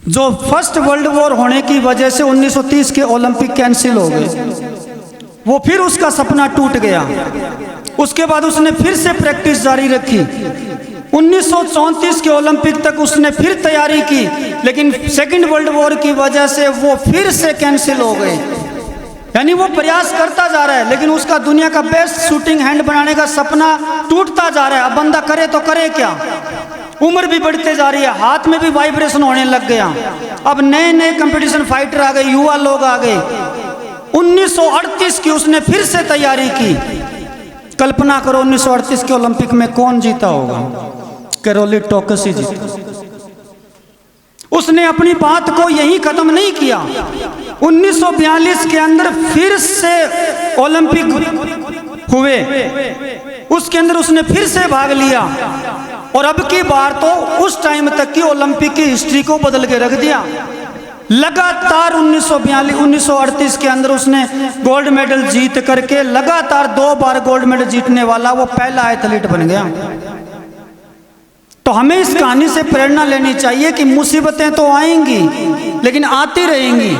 जो फर्स्ट वर्ल्ड वॉर होने की वजह से 1930 के ओलंपिक कैंसिल हो गए, वो फिर उसका सपना टूट गया। उसके बाद उसने फिर से प्रैक्टिस जारी रखी। 1934 के ओलंपिक तक उसने फिर तैयारी की, लेकिन सेकेंड वर्ल्ड वॉर की वजह से वो फिर से कैंसिल हो गए। यानी वो प्रयास करता जा रहा है, लेकिन उसका दुनिया का बेस्ट शूटिंग हैंड बनाने का सपना टूटता जा रहा है। अब बंदा करे तो करे क्या? उम्र भी बढ़ते जा रही है, हाथ में भी वाइब्रेशन होने लग गया। अब नए नए कंपटीशन फाइटर आ गए, युवा लोग आ गए। 1938 की उसने फिर से तैयारी की। कल्पना करो 1938 के ओलंपिक में कौन जीता होगा? कैरोली टॉकस ही जीता। उसने अपनी बात को यहीं खत्म नहीं किया। 1942 के अंदर फिर से ओलंपिक हुए, उसके अंदर उसने फिर से भाग लिया। और अब की बार तो उस टाइम तक की ओलंपिक की हिस्ट्री को बदल के रख दिया। लगातार 1938 के अंदर उसने गोल्ड मेडल जीत करके लगातार 2 बार गोल्ड मेडल जीतने वाला वो पहला एथलीट बन गया। तो हमें इस कहानी से प्रेरणा लेनी चाहिए कि मुसीबतें तो आएंगी, लेकिन आती रहेंगी,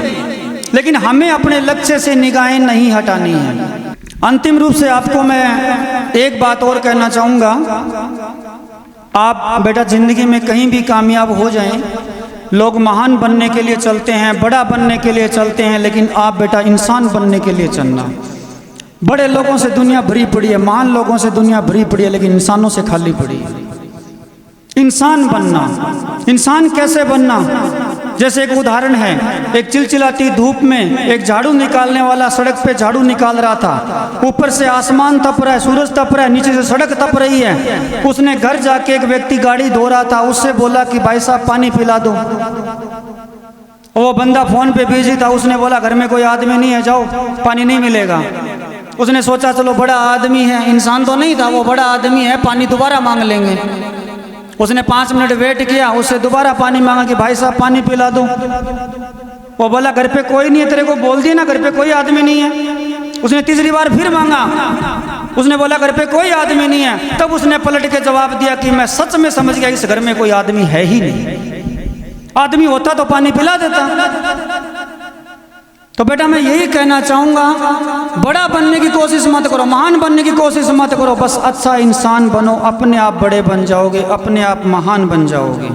लेकिन हमें अपने लक्ष्य से निगाहें नहीं हटानी है। अंतिम रूप से आपको मैं एक बात और कहना चाहूँगा। आप बेटा जिंदगी में कहीं भी कामयाब हो जाएं, लोग महान बनने के लिए चलते हैं, बड़ा बनने के लिए चलते हैं, लेकिन आप बेटा इंसान बनने के लिए चलना। बड़े लोगों से दुनिया भरी पड़ी है, महान लोगों से दुनिया भरी पड़ी है, लेकिन इंसानों से खाली पड़ी है। इंसान बनना। इंसान कैसे बनना? जैसे एक उदाहरण है, एक चिलचिलाती धूप में एक झाड़ू निकालने वाला सड़क पे झाड़ू निकाल रहा था। ऊपर से आसमान तप रहा है, सूरज तप रहा है, नीचे से सड़क तप रही है। उसने घर जाके, एक व्यक्ति गाड़ी धो रहा था, उससे बोला कि भाई साहब पानी पिला दो। वो बंदा फोन पे बिजी था, उसने बोला घर में कोई आदमी नहीं है, जाओ पानी नहीं मिलेगा। उसने सोचा चलो बड़ा आदमी है, इंसान तो नहीं था वो, बड़ा आदमी है, पानी दोबारा मांग लेंगे। उसने 5 मिनट वेट किया, उससे दोबारा पानी मांगा कि भाई साहब पानी पिला दो। वो बोला घर पे कोई नहीं है, तेरे को बोल दिया ना घर पे कोई आदमी नहीं है। उसने तीसरी बार फिर मांगा, उसने बोला घर पे कोई आदमी नहीं है। तब उसने पलट के जवाब दिया कि मैं सच में समझ गया इस घर में कोई आदमी है ही नहीं। आदमी होता तो पानी पिला देता। तो बेटा मैं यही कहना चाहूँगा, बड़ा बनने की कोशिश मत करो, महान बनने की कोशिश मत करो, बस अच्छा इंसान बनो, अपने आप बड़े बन जाओगे, अपने आप महान बन जाओगे।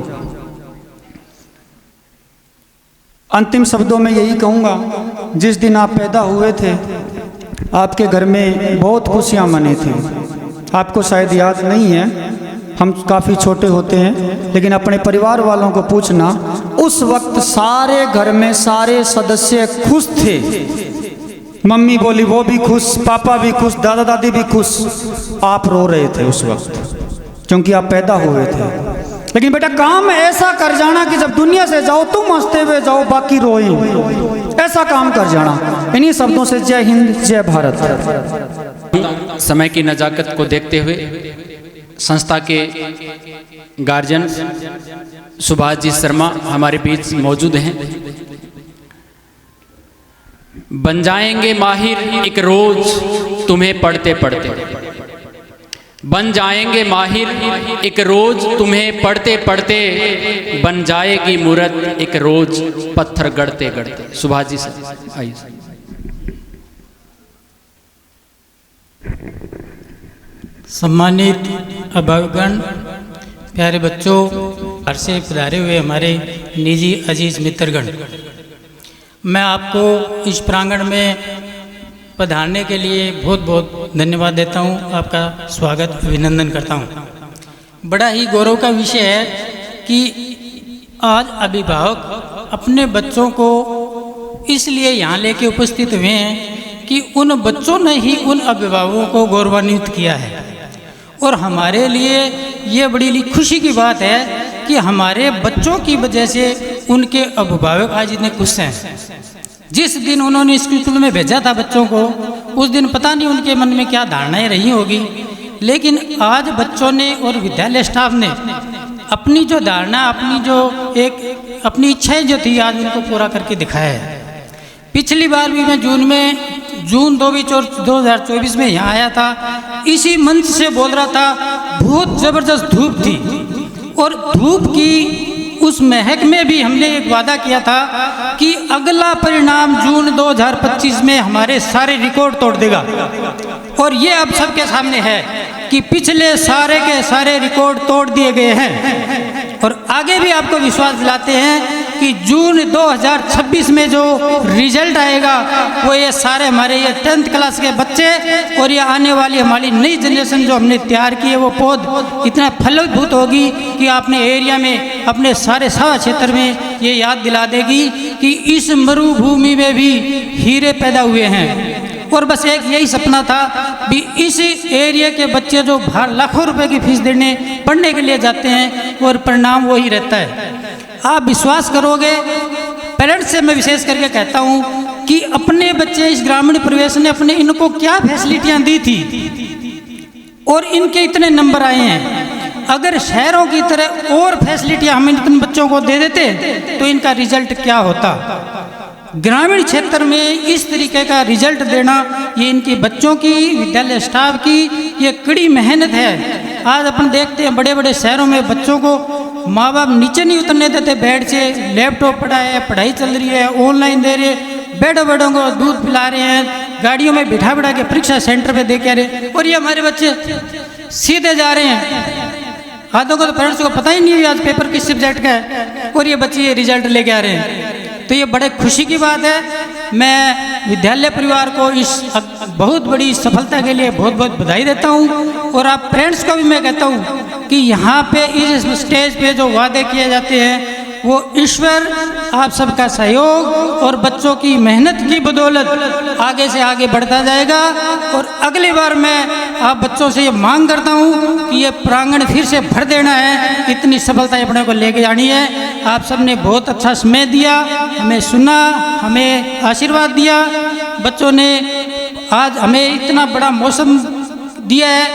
अंतिम शब्दों में यही कहूँगा, जिस दिन आप पैदा हुए थे आपके घर में बहुत खुशियाँ मनी थी। आपको शायद याद नहीं है, हम काफ़ी छोटे होते हैं, लेकिन अपने परिवार वालों को पूछना, उस वक्त सारे घर में सारे सदस्य खुश थे। मम्मी बोली वो भी खुश, पापा भी खुश, दादा दादी भी खुश। आप रो रहे थे उस वक्त क्योंकि आप पैदा हुए थे। लेकिन बेटा काम ऐसा कर जाना कि जब दुनिया से जाओ तुम हंसते हुए जाओ, बाकी रोए, ऐसा काम कर जाना। इन्हीं शब्दों से जय हिंद, जय भारत। समय की नज़ाकत को देखते हुए संस्था के गार्जियन सुभाष जी शर्मा हमारे बीच मौजूद हैं। बन जाएंगे माहिर एक रोज तुम्हें पढ़ते पढ़ते, बन जाएंगे माहिर एक रोज तुम्हें पढ़ते पढ़ते, बन जाएगी मूरत एक रोज पत्थर गढ़ते गढ़ते। सुभाष जी सर आइए। सम्मानित अभिभावकगण, प्यारे बच्चों, घर से पधारे हुए हमारे निजी अजीज मित्रगण, मैं आपको इस प्रांगण में पधारने के लिए बहुत बहुत धन्यवाद देता हूँ। आपका स्वागत अभिनंदन करता हूँ। बड़ा ही गौरव का विषय है कि आज अभिभावक अपने बच्चों को इसलिए यहाँ लेके उपस्थित हुए हैं कि उन बच्चों ने ही उन अभिभावकों को गौरवान्वित किया है। और हमारे लिए ये बड़ी खुशी की बात है कि हमारे बच्चों की वजह से उनके अभिभावक आज इतने खुश हैं। जिस दिन उन्होंने स्कूल में भेजा था बच्चों को, उस दिन पता नहीं उनके मन में क्या धारणाएं रही होगी, लेकिन आज बच्चों ने और विद्यालय स्टाफ ने अपनी जो धारणा, अपनी इच्छाएं जो थी, आज उनको पूरा करके दिखाया है। पिछली बार भी मैं जून 2024 में यहाँ आया था। इसी मंच से बोल रहा था, बहुत ज़बरदस्त धूप थी और धूप की उस महक में भी हमने एक वादा किया था कि अगला परिणाम जून 2025 में हमारे सारे रिकॉर्ड तोड़ देगा। और ये अब सबके सामने है कि पिछले सारे के सारे रिकॉर्ड तोड़ दिए गए हैं। और आगे भी आपको विश्वास दिलाते हैं कि जून 2026 में जो रिजल्ट आएगा वो ये सारे हमारे ये 10th क्लास के बच्चे और ये आने वाली हमारी नई जनरेशन जो हमने तैयार की है, वो पौध इतना फलभूत होगी कि अपने एरिया में, अपने सारे सारा क्षेत्र में ये याद दिला देगी कि इस मरुभूमि में भी हीरे पैदा हुए हैं। और बस एक यही सपना था भी इस एरिया के बच्चे जो बाहर लाखों रुपए की फीस देने पढ़ने के लिए जाते हैं और परिणाम वही रहता है। आप विश्वास करोगे, पेरेंट्स से मैं विशेष करके कहता हूँ कि अपने बच्चे इस ग्रामीण प्रवेश ने अपने इनको क्या फैसिलिटियाँ दी थी और इनके इतने नंबर आए हैं। अगर शहरों की तरह और फैसिलिटियाँ हम इन बच्चों को दे देते तो इनका रिजल्ट क्या होता। ग्रामीण क्षेत्र में इस तरीके का रिजल्ट देना, ये इनके बच्चों की, विद्यालय स्टाफ की ये कड़ी मेहनत है। आज अपन देखते हैं बड़े बड़े शहरों में बच्चों को माँ बाप नीचे नहीं उतरने देते बेड से, लैपटॉप पड़ा है, पढ़ाई चल रही है, ऑनलाइन दे रहे, बेड़ों बेड़ों को दूध पिला रहे हैं, गाड़ियों में बिठा बिठा के परीक्षा सेंटर पे दे के रहे, और ये हमारे बच्चे सीधे जा रहे हैं। आधों को तो पेरेंट्स को पता ही नहीं है आज पेपर किस सब्जेक्ट का है, और ये बच्चे ये रिजल्ट लेके आ रहे हैं। तो ये बड़े खुशी की बात है। मैं विद्यालय परिवार को इस बहुत बड़ी सफलता के लिए बहुत बहुत बधाई देता हूँ। और आप पेरेंट्स को भी मैं कहता हूँ कि यहाँ पे इस स्टेज पे जो वादे किए जाते हैं वो ईश्वर आप सबका सहयोग और बच्चों की मेहनत की बदौलत आगे से आगे बढ़ता जाएगा। और अगली बार मैं आप बच्चों से ये मांग करता हूँ कि ये प्रांगण फिर से भर देना है, इतनी सफलता अपने को लेके जानी है। आप सबने बहुत अच्छा समय दिया, हमें सुना, हमें आशीर्वाद दिया। बच्चों ने आज हमें इतना बड़ा मौसम दिया है,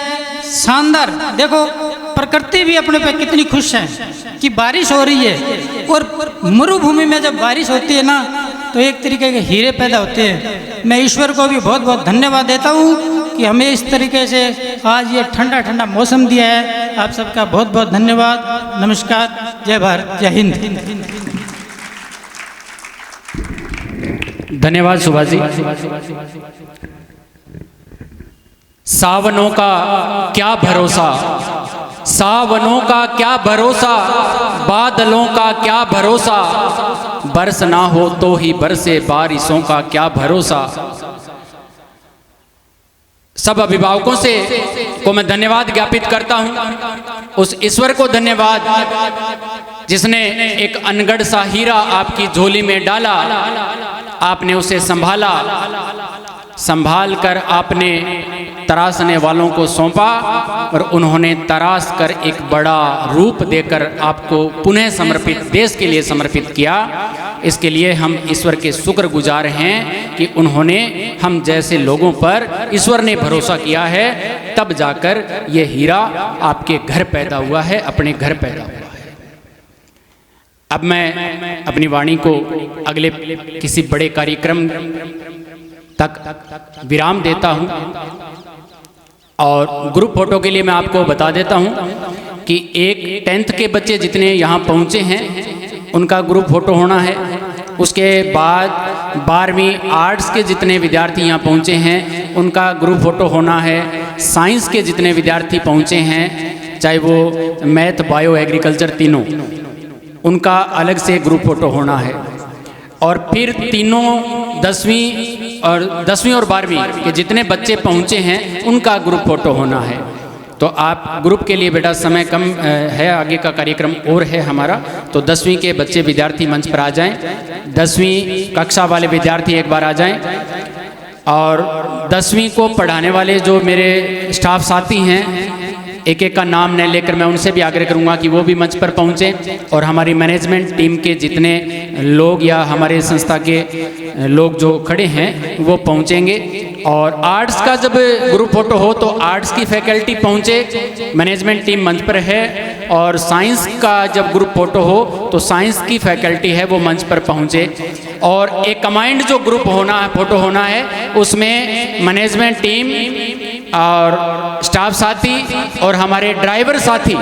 शानदार। देखो प्रकृति भी अपने पे कितनी खुश है कि बारिश हो रही है। और मरुभूमि में जब बारिश होती है ना तो एक तरीके के हीरे पैदा होते हैं। मैं ईश्वर को भी बहुत बहुत धन्यवाद देता हूँ कि हमें इस तरीके से आज ये ठंडा ठंडा मौसम दिया है। आप सबका बहुत बहुत धन्यवाद। नमस्कार, जय भारत, जय हिंद। धन्यवाद सुभाष जी। सावनों का क्या भरोसा, सावनों का क्या भरोसा, बादलों का क्या भरोसा, बरस ना हो तो ही बरसे बारिशों का क्या भरोसा। सब अभिभावकों से को मैं धन्यवाद ज्ञापित करता हूं। उस ईश्वर को धन्यवाद जिसने एक अनगढ़ सा हीरा आपकी झोली में डाला, आपने उसे संभाला, संभाल कर आपने तराशने वालों को सौंपा और उन्होंने तराश कर एक बड़ा रूप देकर आपको पुनः समर्पित, देश के लिए समर्पित किया। इसके लिए हम ईश्वर के शुक्रगुजार हैं कि उन्होंने हम जैसे लोगों पर ईश्वर ने भरोसा किया है, तब जाकर ये हीरा आपके घर पैदा हुआ है, अपने घर पैदा हुआ है। अब मैं अपनी वाणी को अगले किसी बड़े कार्यक्रम तक विराम देता हूं। और ग्रुप फोटो के लिए मैं आपको बता देता हूं कि एक 10th के बच्चे जितने यहाँ पहुँचे हैं उनका ग्रुप फोटो होना है। उसके बाद 12वीं आर्ट्स के जितने विद्यार्थी यहाँ पहुँचे हैं उनका ग्रुप फोटो होना है। साइंस के जितने विद्यार्थी पहुँचे हैं, चाहे वो मैथ, बायो, एग्रीकल्चर तीनों, उनका अलग से ग्रुप फोटो होना है। और फिर तीनों 10वीं और 12वीं के जितने बच्चे पहुँचे हैं उनका ग्रुप फ़ोटो होना है। तो आप ग्रुप के लिए बेटा समय कम है, आगे का कार्यक्रम और है हमारा, तो 10वीं के बच्चे विद्यार्थी मंच पर आ जाएं। 10वीं कक्षा वाले विद्यार्थी एक बार आ जाएं और 10वीं को पढ़ाने वाले जो मेरे स्टाफ साथी हैं, एक एक का नाम न लेकर मैं उनसे भी आग्रह करूंगा कि वो भी मंच पर पहुंचें और हमारी मैनेजमेंट टीम के जितने लोग या हमारे संस्था के लोग जो खड़े हैं वो पहुंचेंगे। और आर्ट्स का जब ग्रुप फोटो हो तो आर्ट्स की फैकल्टी पहुंचे, मैनेजमेंट टीम मंच पर है। और साइंस का जब ग्रुप फोटो हो तो साइंस की फैकल्टी है वो मंच पर पहुंचे। और एक कमांड जो ग्रुप होना है, फोटो होना है, उसमें मैनेजमेंट टीम और स्टाफ साथी और हमारे ड्राइवर साथी,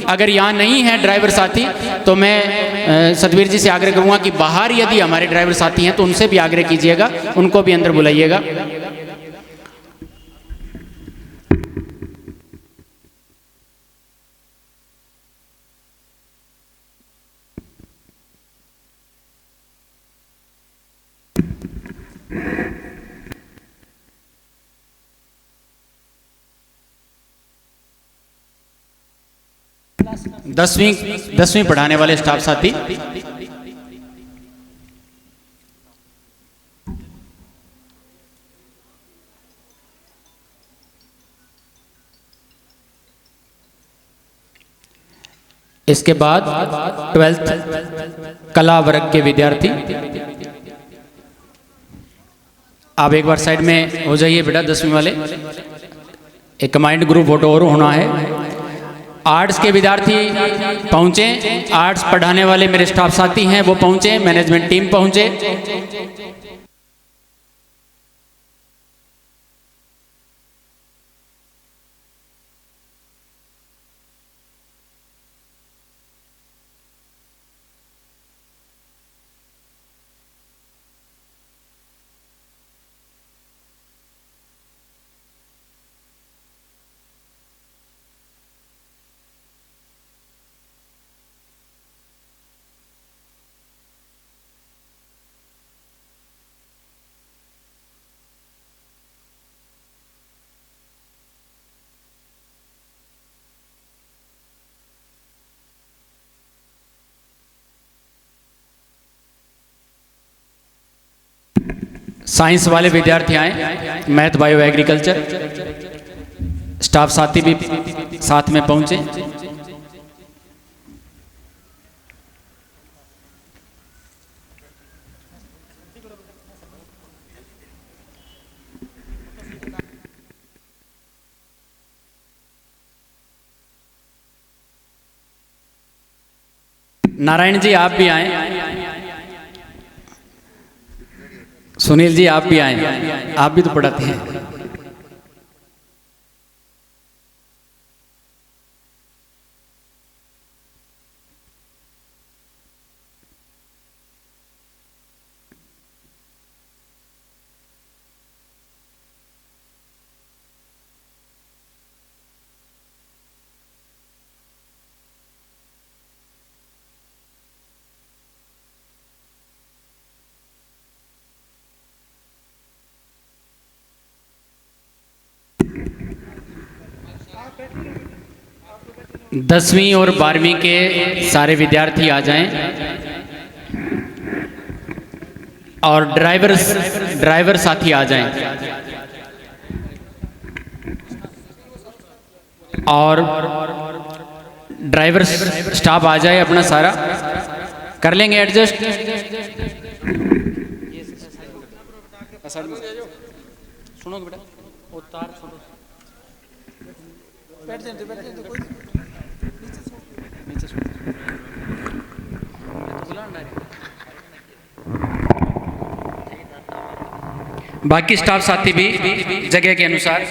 अगर यहाँ नहीं है ड्राइवर साथी तो मैं सतवीर जी से आग्रह करूँगा कि बाहर यदि हमारे ड्राइवर साथी हैं तो उनसे भी आग्रह कीजिएगा, उनको भी अंदर बुलाइएगा। दसवीं पढ़ाने वाले स्टाफ साथी, इसके बाद 12th कला वर्ग के विद्यार्थी। आप एक बार साइड में हो जाइए बेटा, 10वीं वाले। एक कमांड ग्रुप फोटो और होना है। आर्ट्स के विद्यार्थी पहुंचे, आर्ट्स पढ़ाने वाले मेरे स्टाफ साथी हैं वो पहुंचे, मैनेजमेंट टीम पहुंचे। साइंस वाले विद्यार्थी आए, मैथ बायो एग्रीकल्चर। स्टाफ साथी भी साथ में पहुंचे। नारायण जी आप भी आए, सुनील जी आप भी आए, आप भी तो पढ़ाते हैं। दसवीं और 12वीं के सारे विद्यार्थी आ जाएं और ड्राइवर साथी आ जाएं और ड्राइवर स्टाफ आ जाए, अपना सारा कर लेंगे एडजस्ट। सुनो बेटा, वो तार छोड़ो, बैठ जाए कोई बाकी स्टाफ साथी भी जगह के अनुसार